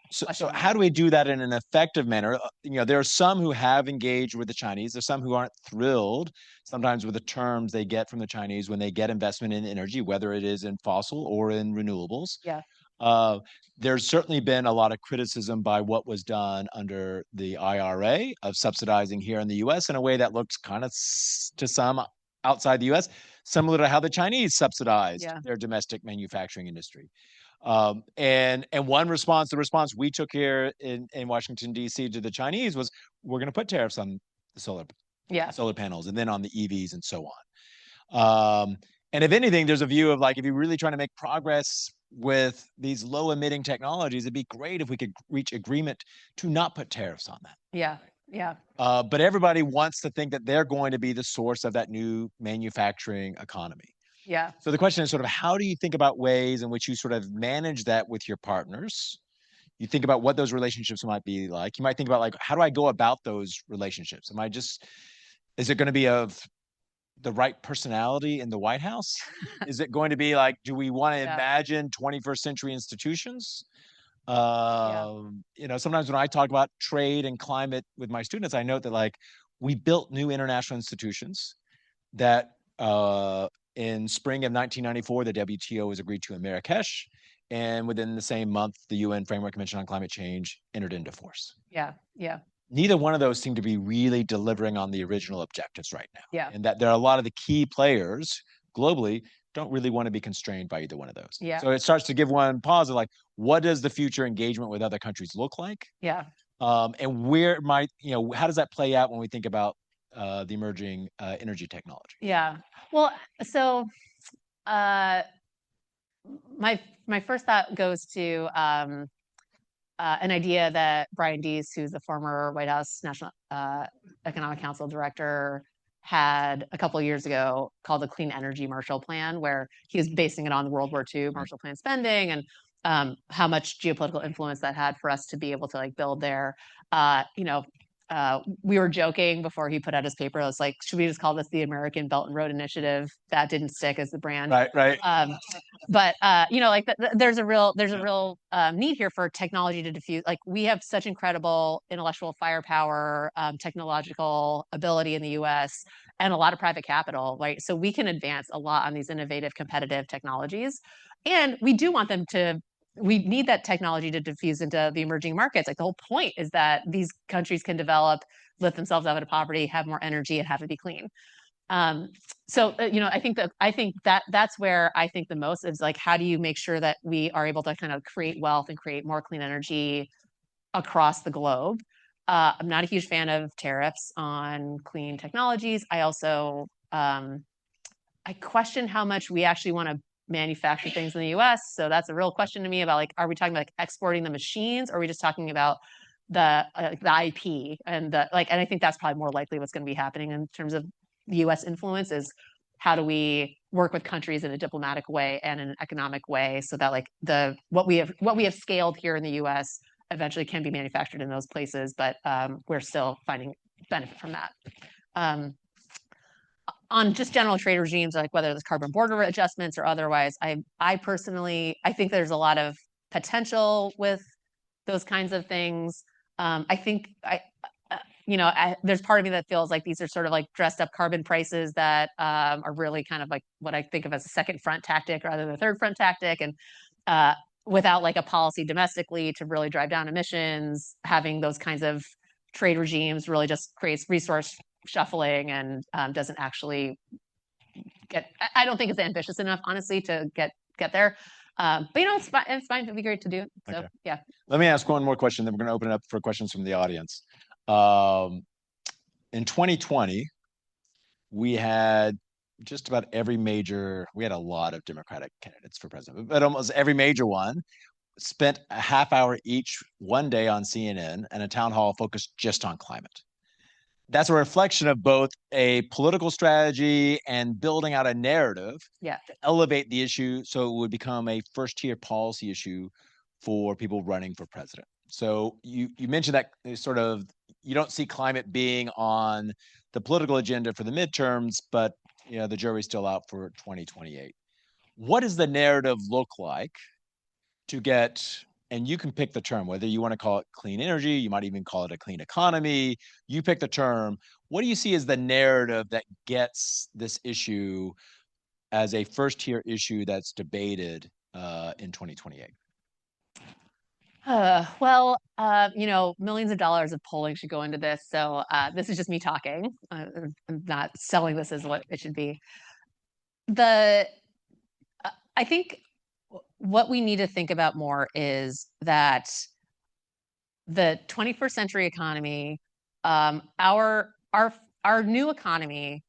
Speaker 1: So how do we do that in an effective manner? There are some who have engaged with the Chinese. There's some who aren't thrilled sometimes with the terms they get from the Chinese when they get investment in energy, whether it is in fossil or in renewables.
Speaker 2: Yeah.
Speaker 1: Uh, there's certainly been a lot of criticism by what was done under the IRA of subsidizing here in the US in a way that looks kind of to some outside the US, similar to how the Chinese subsidized their domestic manufacturing industry. And one response, the response we took here in Washington, D.C. to the Chinese was, we're going to put tariffs on the solar panels and then on the EVs and so on. And if anything, there's a view of like, if you're really trying to make progress with these low emitting technologies, it'd be great if we could reach agreement to not put tariffs on that.
Speaker 2: Yeah. Yeah.
Speaker 1: But everybody wants to think that they're going to be the source of that new manufacturing economy.
Speaker 2: Yeah.
Speaker 1: So the question is sort of, how do you think about ways in which you sort of manage that with your partners? You think about what those relationships might be like. You might think about like, how do I go about those relationships? Is it going to be of the right personality in the White House? Is it going to be like, do we want to imagine 21st century institutions? Sometimes when I talk about trade and climate with my students, I note that like we built new international institutions that in spring of 1994, the WTO was agreed to in Marrakesh. And within the same month, the UN Framework Convention on Climate Change entered into force.
Speaker 2: Yeah. Yeah.
Speaker 1: Neither one of those seem to be really delivering on the original objectives right now.
Speaker 2: Yeah.
Speaker 1: And that there are a lot of the key players globally don't really want to be constrained by either one of those.
Speaker 2: Yeah.
Speaker 1: So it starts to give one pause of like, what does the future engagement with other countries look like?
Speaker 2: Yeah.
Speaker 1: And where might, how does that play out when we think about the emerging energy technology?
Speaker 2: Yeah. Well, so my first thought goes to an idea that Brian Deese, who's the former White House National Economic Council director, had a couple of years ago called the Clean Energy Marshall Plan, where he was basing it on the World War II Marshall Plan spending and how much geopolitical influence that had for us to be able to like build there. We were joking before he put out his paper. I was like, should we just call this the American Belt and Road Initiative? That didn't stick as the brand.
Speaker 1: Right.
Speaker 2: But there's a real need here for technology to diffuse. Like we have such incredible intellectual firepower, technological ability in the U.S. and a lot of private capital, right? So we can advance a lot on these innovative, competitive technologies, and we do want them to. We need that technology to diffuse into the emerging markets. Like the whole point is that these countries can develop, lift themselves out of poverty, have more energy, and have it be clean. I think that's where I think the most is like, how do you make sure that we are able to kind of create wealth and create more clean energy across the globe? I'm not a huge fan of tariffs on clean technologies. I also I question how much we actually want to manufacture things in the US. So that's a real question to me about like, are we talking about like exporting the machines, or are we just talking about the IP and and I think that's probably more likely what's going to be happening in terms of the US influence is how do we work with countries in a diplomatic way and in an economic way so that like what we have scaled here in the US eventually can be manufactured in those places, but we're still finding benefit from that. On just general trade regimes, like whether there's carbon border adjustments or otherwise, I personally think there's a lot of potential with those kinds of things. I think there's part of me that feels like these are sort of like dressed up carbon prices that are really kind of like what I think of as a second front tactic rather than a third front tactic, and without like a policy domestically to really drive down emissions, having those kinds of trade regimes really just creates resource shuffling and doesn't actually I don't think it's ambitious enough, honestly, to get there. But it's fine. It'd be great to do it. So okay. Yeah.
Speaker 1: Let me ask one more question, then we're going to open it up for questions from the audience. In 2020, we had just about we had a lot of Democratic candidates for president, but almost every major one spent a half hour each one day on CNN and a town hall focused just on climate. that's a reflection of both a political strategy and building out a narrative
Speaker 2: Yeah.
Speaker 1: to elevate the issue so it would become a first-tier policy issue for people running for president. So you mentioned that sort of you don't see climate being on the political agenda for the midterms, but the jury's still out for 2028. What does the narrative look like to get, and you can pick the term, whether you want to call it clean energy, you might even call it a clean economy, you pick the term. What do you see as the narrative that gets this issue as a first tier issue that's debated in 2028?
Speaker 2: Millions of dollars of polling should go into this. So this is just me talking. I'm not selling this as what it should be. I think what we need to think about more is that the 21st century economy, our new economy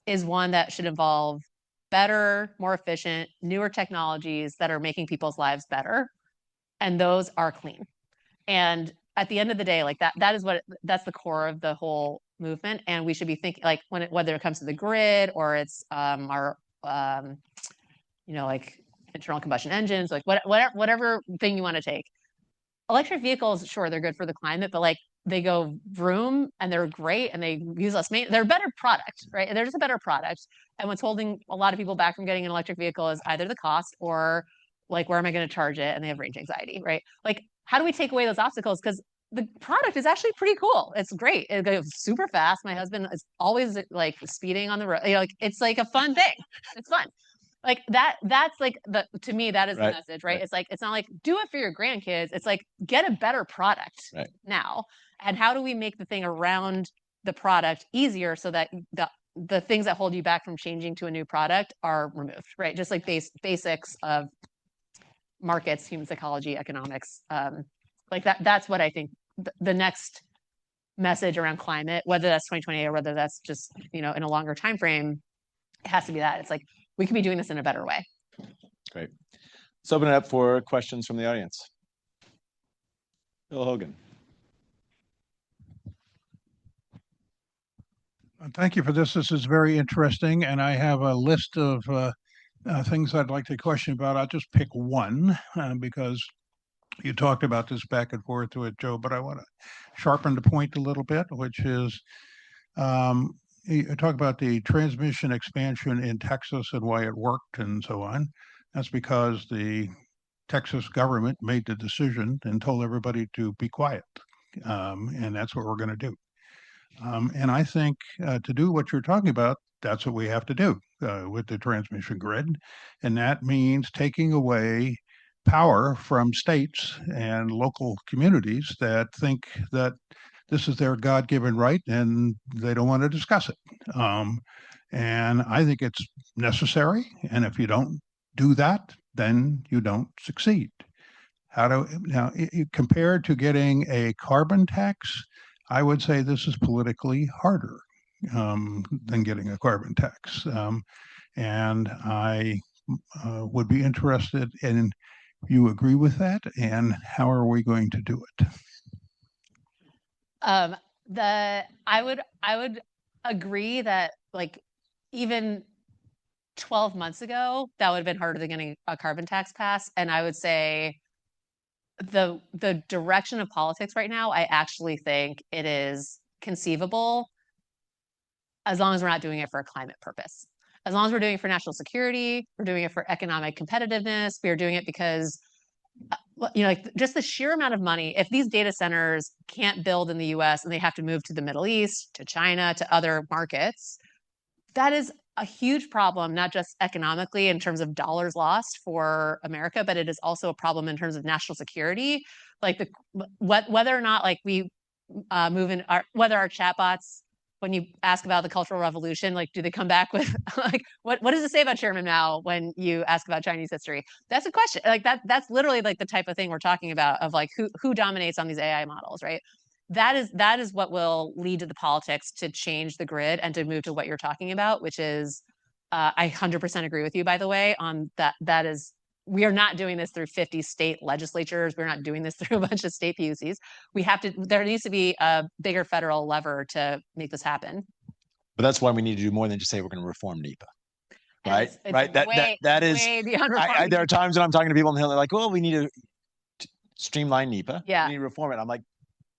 Speaker 2: is one that should involve better, more efficient, newer technologies that are making people's lives better. And those are clean. And at the end of the day, like that's the core of the whole movement. And we should be thinking like whether it comes to the grid or it's our like internal combustion engines, like whatever thing you want to take. Electric vehicles, sure, they're good for the climate, but like they go vroom and they're great and they use less maintenance. They're a better product, right? They're just a better product. And what's holding a lot of people back from getting an electric vehicle is either the cost or like, where am I going to charge it? And they have range anxiety, right? Like, how do we take away those obstacles? Because the product is actually pretty cool. It's great. It goes super fast. My husband is always like speeding on the road. Like it's like a fun thing. It's fun. Like that's like to me, that is the message, right? It's like, it's not like do it for your grandkids. It's like get a better product now. And how do we make the thing around the product easier so that the things that hold you back from changing to a new product are removed, right? Just like basics of markets, human psychology, economics, like that's what I think the next message around climate, whether that's 2028 or whether that's just in a longer time frame, it has to be that. It's like we could be doing this in a better way.
Speaker 1: Great. Let's open it up for questions from the audience. Bill Hogan.
Speaker 3: Thank you for this. This is very interesting, and I have a list of things I'd like to question about. I'll just pick one because you talked about this back and forth with Joe, but I want to sharpen the point a little bit, which is you talk about the transmission expansion in Texas and why it worked and so on. That's because the Texas government made the decision and told everybody to be quiet. And that's what we're going to do. And I think to do what you're talking about, that's what we have to do with the transmission grid. And that means taking away power from states and local communities that think that this is their God-given right and they don't want to discuss it. And I think it's necessary. And if you don't do that, then you don't succeed. Compared to getting a carbon tax, I would say this is politically harder than getting a carbon tax. And I would be interested in if you agree with that, and how are we going to do it?
Speaker 2: I would agree that like even 12 months ago, that would have been harder than getting a carbon tax passed. And I would say the direction of politics right now, I actually think it is conceivable as long as we're not doing it for a climate purpose. As long as we're doing it for national security, we're doing it for economic competitiveness, we're doing it because like just the sheer amount of money, if these data centers can't build in the US and they have to move to the Middle East, to China, to other markets, that is a huge problem, not just economically in terms of dollars lost for America, but it is also a problem in terms of national security. Like whether or not like we move in whether our chatbots, when you ask about the Cultural Revolution, like do they come back with like what does it say about Chairman Mao when you ask about Chinese history? That's a question. Like that's literally like the type of thing we're talking about of like who dominates on these AI models, right? That is what will lead to the politics to change the grid and to move to what you're talking about, which is I 100% agree with you, by the way, on that. That is we are not doing this through 50 state legislatures. We're not doing this through a bunch of state PUCs. There needs to be a bigger federal lever to make this happen.
Speaker 1: But that's why we need to do more than just say we're going to reform NEPA. Right.
Speaker 2: It's
Speaker 1: right. That is
Speaker 2: way beyond
Speaker 1: there are times when I'm talking to people on the Hill, they're like, well, we need to streamline NEPA.
Speaker 2: Yeah.
Speaker 1: We need to reform it. I'm like,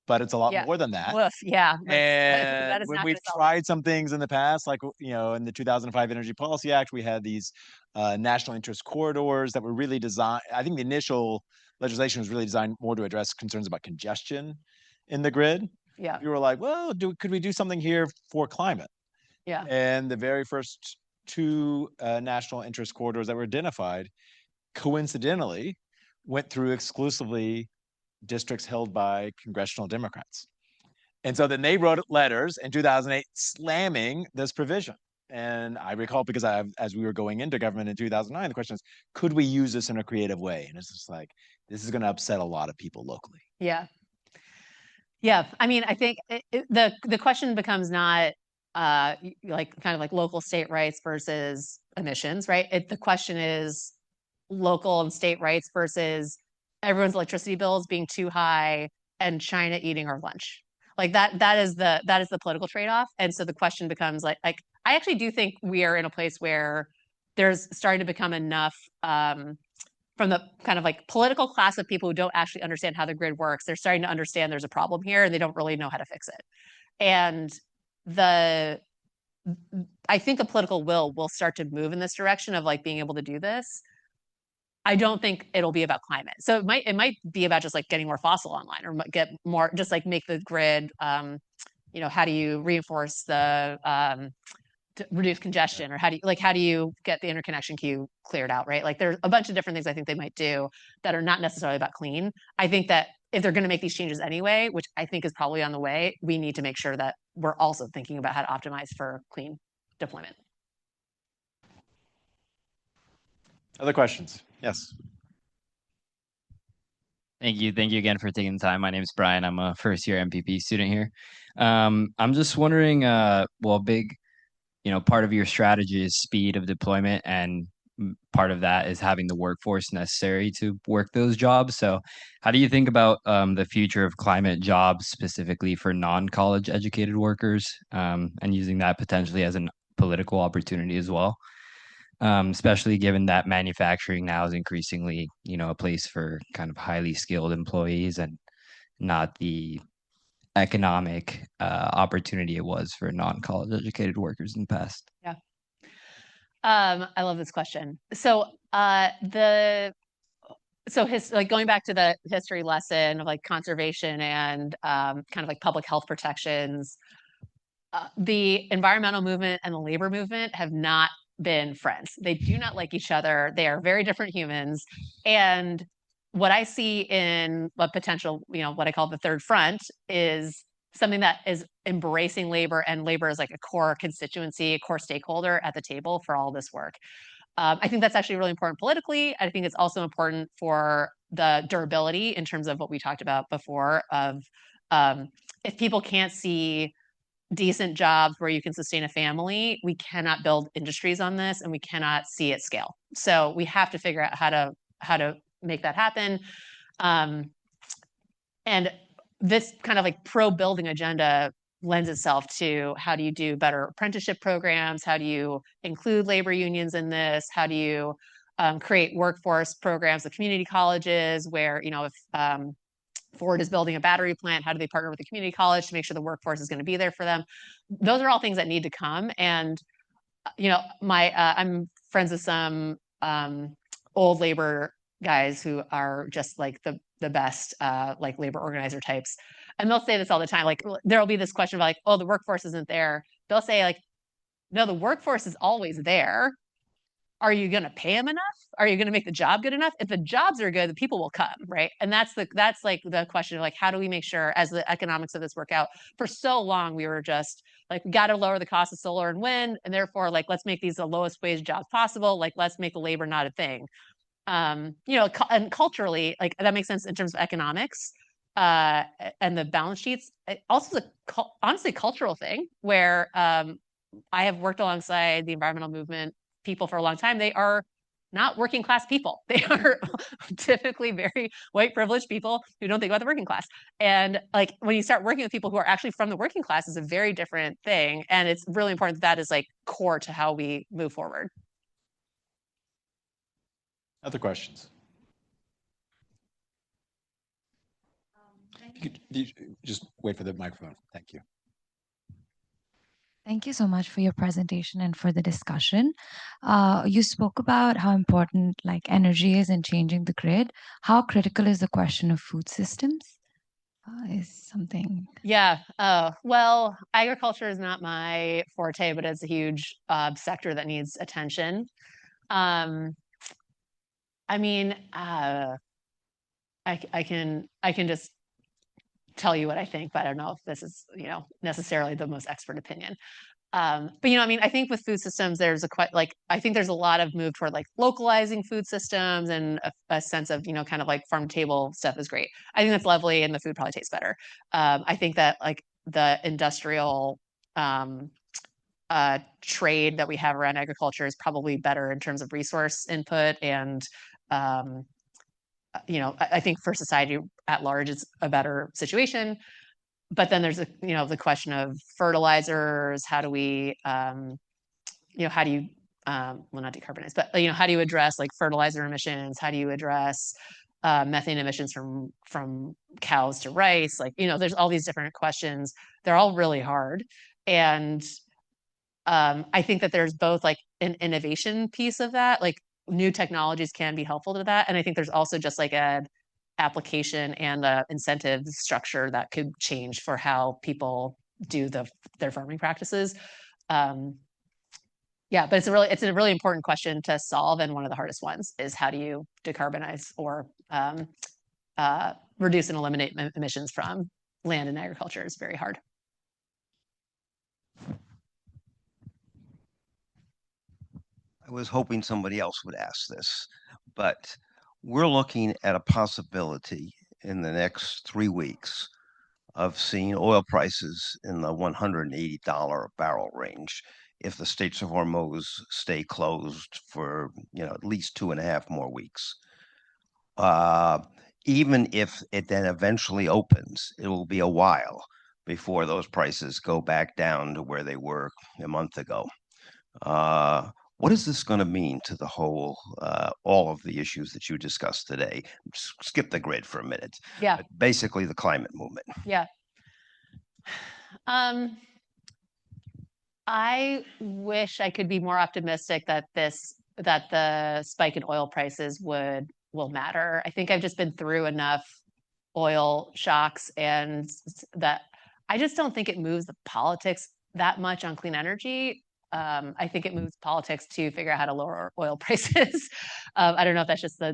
Speaker 1: but it's a lot more than that.
Speaker 2: Woof, yeah.
Speaker 1: And
Speaker 2: that is
Speaker 1: when
Speaker 2: not
Speaker 1: we've tried some things in the past, like, in the 2005 Energy Policy Act, we had these national interest corridors that were really designed. I think the initial legislation was really designed more to address concerns about congestion in the grid.
Speaker 2: Yeah.
Speaker 1: We were like, well, could we do something here for climate?
Speaker 2: Yeah.
Speaker 1: And the very first two national interest corridors that were identified, coincidentally, went through exclusively districts held by congressional Democrats. And so then they wrote letters in 2008 slamming this provision. And I recall, because as we were going into government in 2009, the question is, could we use this in a creative way? And it's just like, this is going to upset a lot of people locally.
Speaker 2: Yeah. Yeah. I mean, I think the question becomes not like kind of like local state rights versus emissions, right? The question is local and state rights versus everyone's electricity bills being too high and China eating our lunch. Like that is the political trade-off. And so the question becomes like I actually do think we are in a place where there's starting to become enough from the kind of like political class of people who don't actually understand how the grid works. They're starting to understand there's a problem here and they don't really know how to fix it. And I think the political will start to move in this direction of like being able to do this. I don't think it'll be about climate. So it might be about just like getting more fossil online, or get more, just like make the grid, how do you reinforce the, to reduce congestion, or how do you get the interconnection queue cleared out, right? Like there's a bunch of different things I think they might do that are not necessarily about clean. I think that if they're going to make these changes anyway, which I think is probably on the way, we need to make sure that we're also thinking about how to optimize for clean deployment.
Speaker 1: Other questions? Yes.
Speaker 4: Thank you. Thank you again for taking the time. My name is Brian. I'm a first year MPP student here. I'm just wondering, big, part of your strategy is speed of deployment, and part of that is having the workforce necessary to work those jobs. So how do you think about the future of climate jobs, specifically for non-college educated workers, and using that potentially as a political opportunity as well? Especially given that manufacturing now is increasingly, a place for kind of highly skilled employees and not the economic opportunity it was for non-college educated workers in the past.
Speaker 2: Yeah. I love this question. So like going back to the history lesson of like conservation and kind of like public health protections, the environmental movement and the labor movement have not been friends. They do not like each other. They are very different humans. And what I see in a potential, what I call the third front, is something that is embracing labor, and labor is like a core constituency, a core stakeholder at the table for all this work. I think that's actually really important politically. I think it's also important for the durability in terms of what we talked about before of if people can't see decent jobs where you can sustain a family, we cannot build industries on this, and we cannot see it scale. So we have to figure out how to make that happen. And this kind of like pro-building agenda lends itself to how do you do better apprenticeship programs? How do you include labor unions in this? How do you create workforce programs with community colleges where, if Ford is building a battery plant, how do they partner with the community college to make sure the workforce is going to be there for them? Those are all things that need to come. And, I'm friends with some old labor guys who are just like the best like labor organizer types. And they'll say this all the time. Like there'll be this question of like, oh, the workforce isn't there. They'll say like, no, the workforce is always there. Are you going to pay them enough? Are you going to make the job good enough? If the jobs are good, the people will come, right? And that's like the question of like, how do we make sure, as the economics of this work out? For so long, we were just like, we got to lower the cost of solar and wind, and therefore, like, let's make these the lowest wage jobs possible. Like, let's make the labor not a thing. And culturally, like that makes sense in terms of economics and the balance sheets. Also, honestly, cultural thing where I have worked alongside the environmental movement people for a long time. They are not working class people. They are typically very white privileged people who don't think about the working class. And like when you start working with people who are actually from the working class is a very different thing. And it's really important that is like core to how we move forward.
Speaker 1: Other questions? You just wait for the microphone. Thank you.
Speaker 5: Thank you so much for your presentation and for the discussion. You spoke about how important like energy is in changing the grid. How critical is the question of food systems? Is something.
Speaker 2: Yeah. Well, agriculture is not my forte, but it's a huge sector that needs attention. I mean, I can just tell you what I think, but I don't know if this is, necessarily the most expert opinion. But I mean, I think with food systems, there's I think there's a lot of move toward like localizing food systems and a sense of, kind of like farm to table stuff is great. I think that's lovely and the food probably tastes better. I think that like the industrial trade that we have around agriculture is probably better in terms of resource input and I think for society at large, it's a better situation. But then there's the question of fertilizers. How do we, how do you, well, not decarbonize, but how do you address like fertilizer emissions? How do you address methane emissions from cows to rice? Like, there's all these different questions. They're all really hard, and I think that there's both like an innovation piece of that, like new technologies can be helpful to that. And I think there's also just like an application and a incentive structure that could change for how people do their farming practices. Yeah, but it's a really important question to solve. And one of the hardest ones is how do you decarbonize or reduce and eliminate emissions from land and agriculture is very hard.
Speaker 6: I was hoping somebody else would ask this, but we're looking at a possibility in the next 3 weeks of seeing oil prices in the $180 a barrel range if the Straits of Hormuz stay closed for at least 2.5 more weeks. Even if it then eventually opens, it will be a while before those prices go back down to where they were a month ago. What is this going to mean to the whole, all of the issues that you discussed today? Skip the grid for a minute.
Speaker 2: Yeah.
Speaker 6: But basically, the climate movement.
Speaker 2: Yeah. I wish I could be more optimistic that the spike in oil prices will matter. I think I've just been through enough oil shocks and that I just don't think it moves the politics that much on clean energy. I think it moves politics to figure out how to lower oil prices. I don't know if that's just the,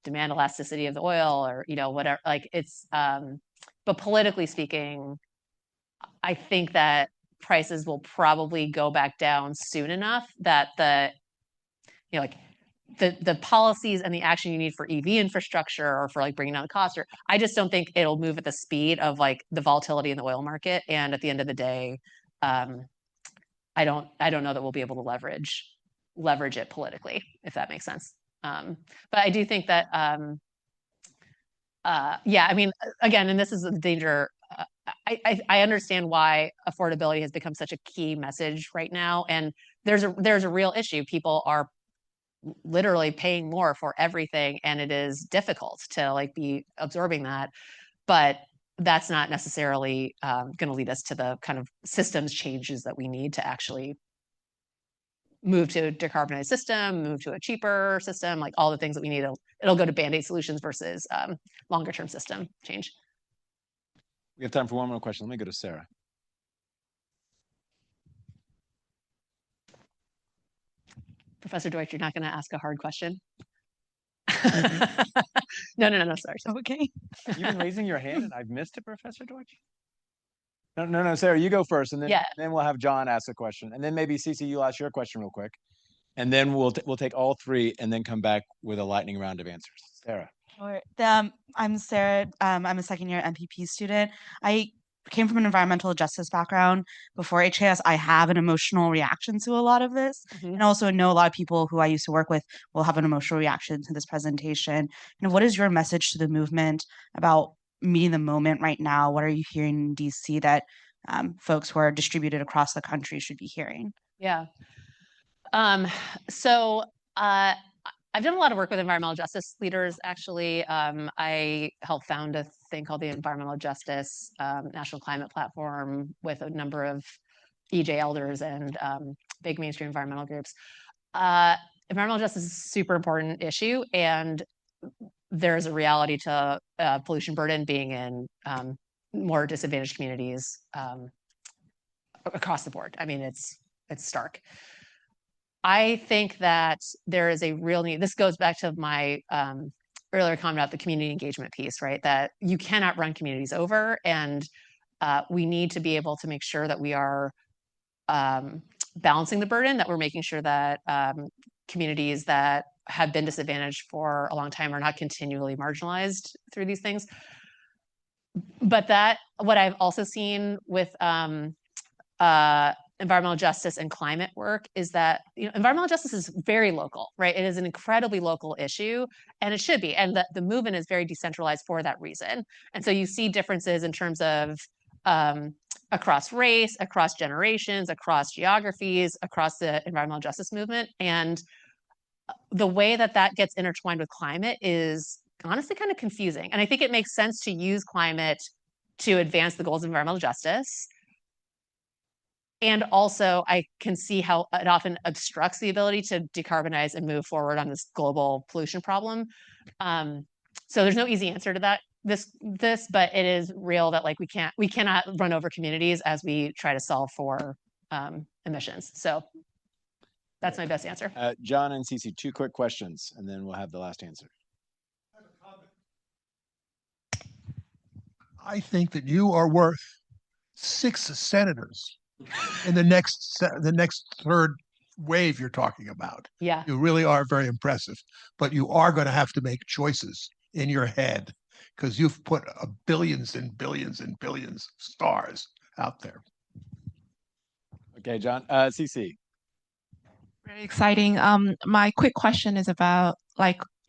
Speaker 2: demand elasticity of the oil or, whatever, like it's, but politically speaking, I think that prices will probably go back down soon enough that the policies and the action you need for EV infrastructure or for like bringing down the cost, or I just don't think it'll move at the speed of like the volatility in the oil market. And at the end of the day, I don't know that we'll be able to leverage it politically, if that makes sense. But I do think that, yeah, I mean, again, and this is the danger. I understand why affordability has become such a key message right now, and there's a real issue. People are literally paying more for everything, and it is difficult to like be absorbing that. But that's not necessarily going to lead us to the kind of systems changes that we need to actually move to a decarbonized system, move to a cheaper system, like all the things that we need. It'll go to Band-Aid solutions versus longer term system change.
Speaker 1: We have time for one more question. Let me go to Sarah.
Speaker 2: Professor Deutsch, you're not going to ask a hard question? No, sorry.
Speaker 5: Okay.
Speaker 1: You've been raising your hand and I've missed it, Professor Deutsch? No, Sarah, you go first, and then we'll have John ask a question, and then maybe Cece, you'll ask your question real quick, and then we'll take all three and then come back with a lightning round of answers. Sarah.
Speaker 7: Sure. I'm Sarah. I'm a second year MPP student. I came from an environmental justice background before HKS. I have an emotional reaction to a lot of this, and also know a lot of people who I used to work with will have an emotional reaction to this presentation. What is your message to the movement about meeting the moment right now? What are you hearing in DC that folks who are distributed across the country should be hearing?
Speaker 2: Yeah. I've done a lot of work with environmental justice leaders, actually. I helped found a thing called the Environmental Justice National Climate Platform with a number of EJ elders and big mainstream environmental groups. Environmental justice is a super important issue, and there's a reality to pollution burden being in more disadvantaged communities across the board. I mean, it's stark. I think that there is a real need. This goes back to my earlier comment about the community engagement piece, right? That you cannot run communities over, and we need to be able to make sure that we are balancing the burden, that we're making sure that communities that have been disadvantaged for a long time are not continually marginalized through these things. But what I've also seen with environmental justice and climate work is that environmental justice is very local, right? It is an incredibly local issue, and it should be. And the movement is very decentralized for that reason. And so you see differences in terms of across race, across generations, across geographies, across the environmental justice movement. And the way that gets intertwined with climate is honestly kind of confusing. And I think it makes sense to use climate to advance the goals of environmental justice. And also, I can see how it often obstructs the ability to decarbonize and move forward on this global pollution problem. So there's no easy answer to that. But it is real that we cannot run over communities as we try to solve for emissions. So that's my best answer.
Speaker 1: John and Cece, 2 quick questions, and then we'll have the last answer.
Speaker 8: I think that you are worth 6 senators in the next third wave you're talking about.
Speaker 2: Yeah.
Speaker 8: You really are very impressive, but you are going to have to make choices in your head because you've put billions and billions and billions of stars out there.
Speaker 1: Okay, John. Cece.
Speaker 9: Very exciting. My quick question is about,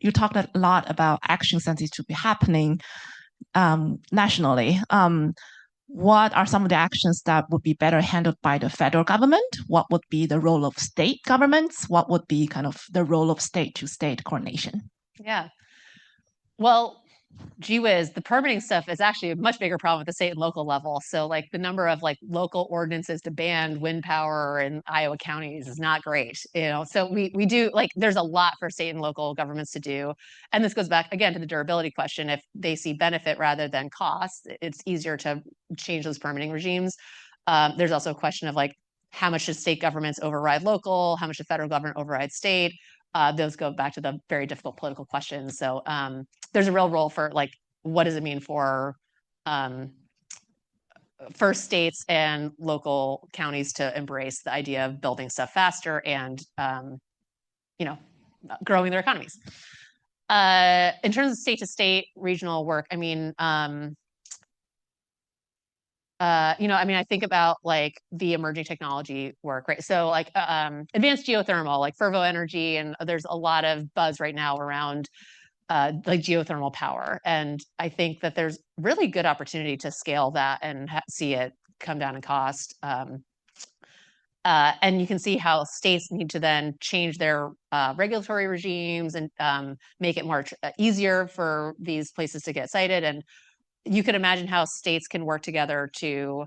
Speaker 9: you talked a lot about actions that need to be happening nationally. What are some of the actions that would be better handled by the federal government? What would be the role of state governments? What would be kind of the role of state-to-state coordination?
Speaker 2: Yeah. Well, gee whiz, the permitting stuff is actually a much bigger problem at the state and local level. So the number of local ordinances to ban wind power in Iowa counties is not great. So we do there's a lot for state and local governments to do. And this goes back again to the durability question. If they see benefit rather than cost, it's easier to change those permitting regimes. There's also a question of how much should state governments override local? How much should federal government override state? Those go back to the very difficult political questions. So there's a real role for what does it mean for states and local counties to embrace the idea of building stuff faster and growing their economies. In terms of state-to-state regional work, I mean, I think about the emerging technology work, right? So advanced geothermal, Fervo Energy, and there's a lot of buzz right now around geothermal power. And I think that there's really good opportunity to scale that and see it come down in cost. And you can see how states need to then change their regulatory regimes and make it more easier for these places to get sited. And you can imagine how states can work together to,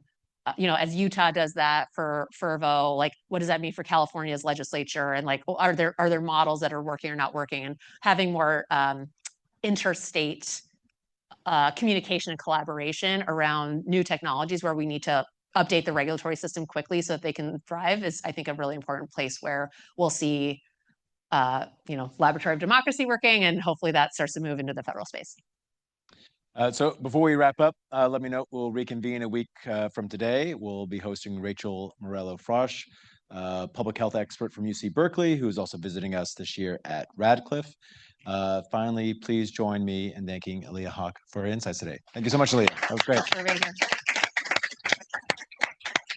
Speaker 2: as Utah does that for Fervo, what does that mean for California's legislature? And are there models that are working or not working? And having more interstate communication and collaboration around new technologies where we need to update the regulatory system quickly so that they can thrive is, I think, a really important place where we'll see, laboratory of democracy working, and hopefully that starts to move into the federal space.
Speaker 1: So before we wrap up, let me know we'll reconvene a week from today. We'll be hosting Rachel Morello-Frosch, public health expert from UC Berkeley, who is also visiting us this year at Radcliffe. Finally, please join me in thanking Aliya Haq for her insights today. Thank you so much, Aliya. That was great.